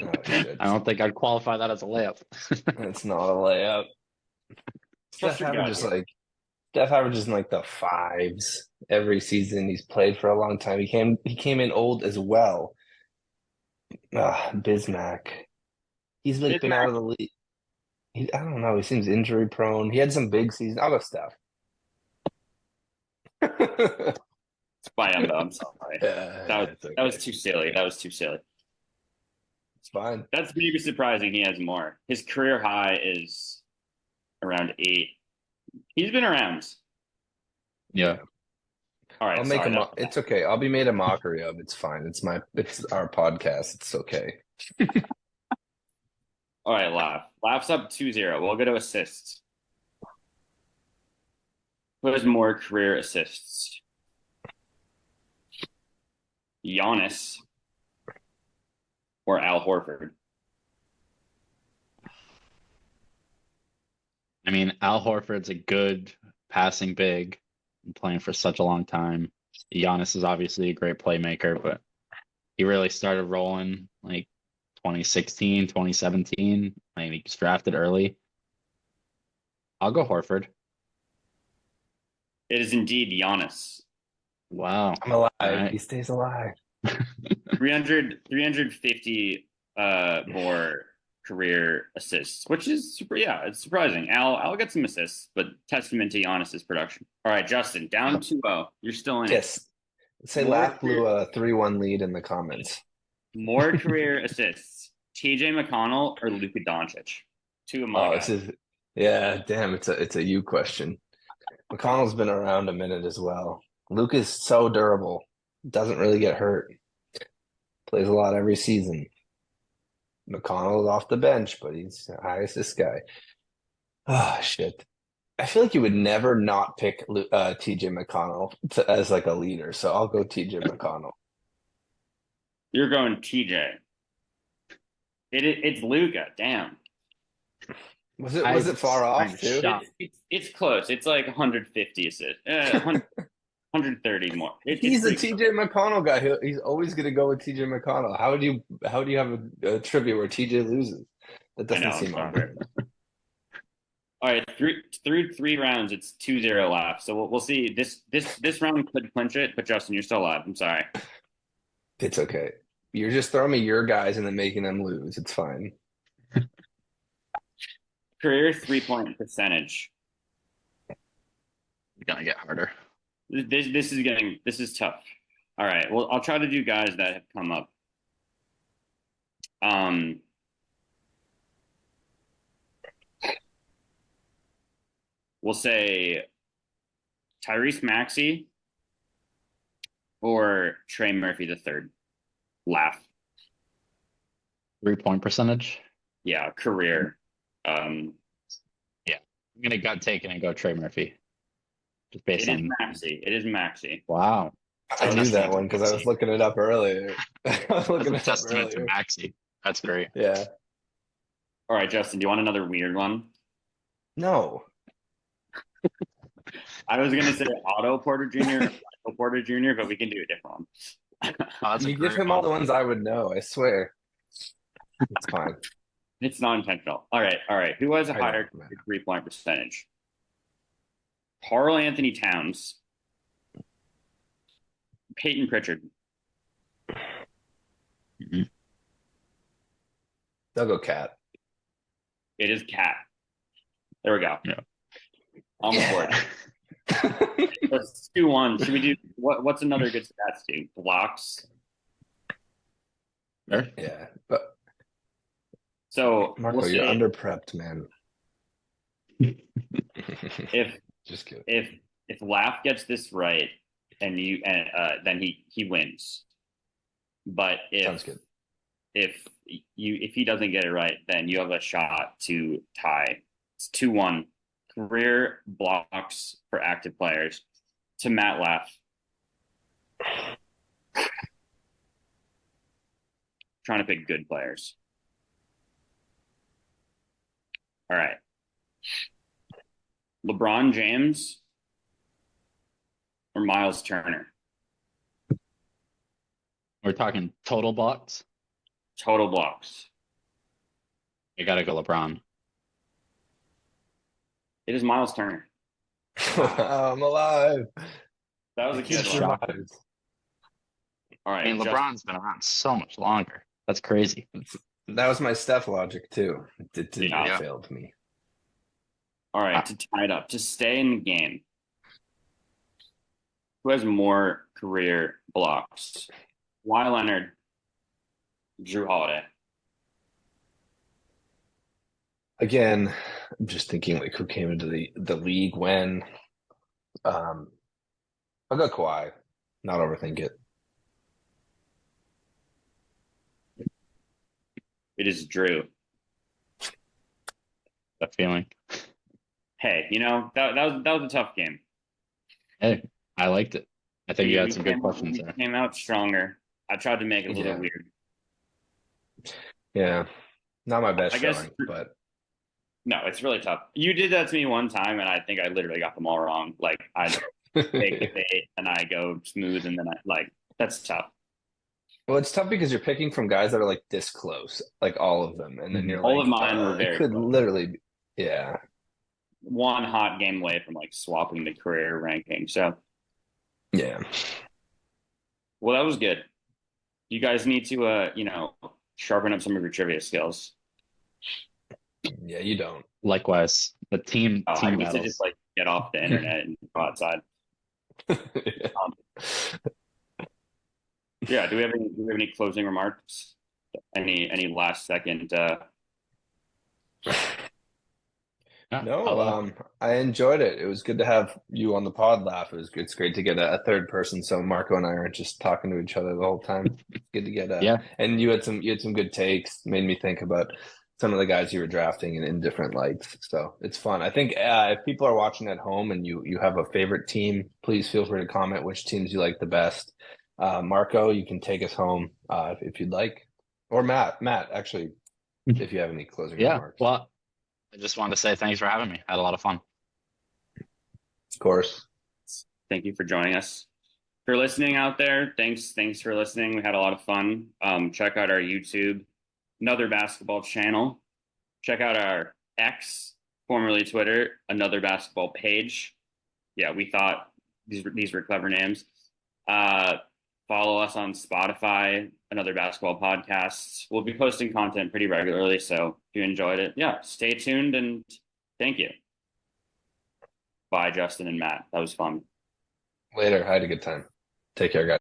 Speaker 3: Oh, shit.
Speaker 2: I don't think I'd qualify that as a layup.
Speaker 3: It's not a layup.
Speaker 1: Trust your gut here.
Speaker 3: Steph averages in like the fives every season. He's played for a long time. He came in old as well. Bismack. He's like been out of the league. I don't know. He seems injury prone. He had some big seasons. I'll go Steph.
Speaker 1: It's Biyombo. I'm sorry.
Speaker 3: It's okay.
Speaker 1: That was too silly. That was too silly.
Speaker 3: It's fine.
Speaker 1: That's maybe surprising. He has more. His career high is around 8. He's been around.
Speaker 2: Yeah.
Speaker 1: All right.
Speaker 3: I'll make
Speaker 1: sorry,
Speaker 3: It's okay. I'll be made a mockery of. It's fine. It's our podcast. It's okay.
Speaker 1: All right, Laugh. Laugh's up 2-0. We'll go to assists. Who has more career assists? Giannis or Al Horford?
Speaker 2: I mean, Al Horford's a good passing big, been playing for such a long time. Giannis is obviously a great playmaker, but he really started rolling like 2016, 2017. I mean, he was drafted early. I'll go Horford.
Speaker 1: It is indeed Giannis.
Speaker 2: Wow.
Speaker 3: I'm alive.
Speaker 2: Right.
Speaker 3: He stays alive.
Speaker 1: 350 more career assists, which is super. Yeah, it's surprising. Al get some assists, but testament to Giannis's production. All right, Justin, down 2-0. You're still in it.
Speaker 3: Yes. Say
Speaker 1: More
Speaker 3: Laugh
Speaker 1: career-
Speaker 3: blew a 3-1 lead in the comments.
Speaker 1: More career assists. TJ McConnell or Luka Doncic? Two of my guys.
Speaker 3: Yeah, damn, it's a you question. McConnell's been around a minute as well. Luke is so durable. Doesn't really get hurt. Plays a lot every season. McConnell is off the bench, but he's the highest this guy. Oh, shit. I feel like you would never not pick TJ McConnell as like a leader, so I'll go TJ McConnell.
Speaker 1: You're going TJ. It's Luka. Damn.
Speaker 3: Was it far off
Speaker 2: I'm
Speaker 3: too?
Speaker 2: shocked.
Speaker 1: It's close. It's like 150 assists. 130 more.
Speaker 3: He's a
Speaker 1: pretty
Speaker 3: TJ McConnell guy. He's always going to go with TJ McConnell. How do you have a trivia where TJ loses? That
Speaker 1: I know,
Speaker 3: doesn't seem
Speaker 1: I'm
Speaker 3: fair.
Speaker 1: All right, through 3 rounds, it's 2-0 left. So we'll see. This round could clinch it, but Justin, you're still alive. I'm sorry.
Speaker 3: It's okay. You're just throwing me your guys and then making them lose. It's fine.
Speaker 1: Career 3-point percentage.
Speaker 2: It's gonna get harder.
Speaker 1: This is tough. All right. Well, I'll try to do guys that have come up. We'll say Tyrese Maxey or Trey Murphy III. Laugh.
Speaker 2: 3-point percentage.
Speaker 1: Yeah, career.
Speaker 2: I'm gonna gut take it and go Trey Murphy. Just based
Speaker 1: It is
Speaker 2: on
Speaker 1: Maxey. It is Maxey.
Speaker 2: wow.
Speaker 3: I knew that one because I was looking it up earlier. I was
Speaker 2: That's
Speaker 3: looking
Speaker 2: a
Speaker 3: it up
Speaker 2: testament to
Speaker 3: earlier.
Speaker 2: Maxey. That's great.
Speaker 3: Yeah.
Speaker 1: All right, Justin, do you want another weird one?
Speaker 3: No.
Speaker 1: I was gonna say Otto Porter Jr. Otto Porter Jr., but we can do a different one.
Speaker 2: Oh, that's a
Speaker 3: You give
Speaker 2: great
Speaker 3: him all
Speaker 2: one.
Speaker 3: the ones I would know, I swear. It's fine.
Speaker 1: It's not intentional. All right, all right. Who has a
Speaker 3: I know,
Speaker 1: higher
Speaker 3: man.
Speaker 1: 3-point percentage? Karl Anthony Towns, Peyton Pritchard.
Speaker 3: They'll go Cat.
Speaker 1: It is Cat. There we go.
Speaker 2: Yeah.
Speaker 1: On the board. Let's 2-1. Should we do what's another good stats do? Blocks.
Speaker 2: Sure.
Speaker 3: Yeah, but
Speaker 1: So
Speaker 3: Marco,
Speaker 1: we'll
Speaker 3: you're
Speaker 1: say
Speaker 3: under prepped, man.
Speaker 1: if
Speaker 3: Just kidding.
Speaker 1: if Laugh gets this right and then he wins. But
Speaker 3: Sounds good.
Speaker 1: if he doesn't get it right, then you have a shot to tie. It's 2-1. Career blocks for active players to Matt Laugh. Trying to pick good players. All right. LeBron James or Miles Turner?
Speaker 2: We're talking total blocks.
Speaker 1: Total blocks.
Speaker 2: You gotta go LeBron.
Speaker 1: It is Miles Turner.
Speaker 3: I'm alive.
Speaker 1: That was a
Speaker 3: He
Speaker 1: good one.
Speaker 2: Shot.
Speaker 3: survived.
Speaker 1: All
Speaker 2: I
Speaker 1: right.
Speaker 2: mean, LeBron's been around so much longer. That's crazy.
Speaker 3: That was my Steph logic too. It did not
Speaker 1: Yeah.
Speaker 3: failed me.
Speaker 1: All right. To tie it up, to stay in the game. Who has more career blocks? Kawhi Leonard, Drew Holiday.
Speaker 3: Again, I'm just thinking like who came into the league when. I'll go Kawhi. Not overthink it.
Speaker 1: It is Drew.
Speaker 2: That feeling.
Speaker 1: Hey, that was a tough game.
Speaker 2: Hey, I liked it. I think you had
Speaker 1: We
Speaker 2: some good
Speaker 1: came-
Speaker 2: questions
Speaker 1: we
Speaker 2: there.
Speaker 1: Came out stronger. I tried to make it a little
Speaker 3: Yeah.
Speaker 1: weird.
Speaker 3: Yeah, not my best
Speaker 1: I guess-
Speaker 3: showing, but
Speaker 1: No, it's really tough. You did that to me one time, and I think I literally got them all wrong. Like I take the bait and I go smooth, and then that's tough.
Speaker 3: well, it's tough because you're picking from guys that are like this close, like all of them, and then you're
Speaker 1: All
Speaker 3: like,
Speaker 1: of mine were
Speaker 3: it
Speaker 1: very
Speaker 3: could
Speaker 1: close.
Speaker 3: literally be, yeah.
Speaker 1: One hot game away from swapping the career ranking. So,
Speaker 3: Yeah.
Speaker 1: well, that was good. You guys need to, sharpen up some of your trivia skills.
Speaker 3: Yeah, you don't.
Speaker 2: Likewise, the team
Speaker 1: I
Speaker 2: team
Speaker 1: need to
Speaker 2: battles.
Speaker 1: just get off the internet and go outside. Yeah. Do we have any closing remarks? Any last second?
Speaker 2: Yeah,
Speaker 3: No,
Speaker 2: I'll,
Speaker 3: I enjoyed it. It was good to have you on the pod laugh. It was good. It's great to get a third person, so Marco and I aren't just talking to each other the whole time. It's good to get
Speaker 2: Yeah.
Speaker 3: And you had some good takes. Made me think about some of the guys you were drafting in different lights. So it's fun. I think if people are watching at home and you have a favorite team, please feel free to comment which teams you like the best. Marco, you can take us home if you'd like, or Matt, actually, if you have any closing
Speaker 2: yeah.
Speaker 3: remarks.
Speaker 2: Well, I just wanted to say thanks for having me. I had a lot of fun.
Speaker 3: Of course.
Speaker 1: Thank you for joining us. If you're listening out there, thanks for listening. We had a lot of fun. Check out our YouTube, Another Basketball channel. Check out our X, formerly Twitter, Another Basketball page. Yeah, we thought these were clever names. Follow us on Spotify, Another Basketball podcasts. We'll be posting content pretty regularly, so if you enjoyed it, yeah, stay tuned and thank you. Bye, Justin and Matt. That was fun.
Speaker 3: Later. I had a good time. Take care, guys.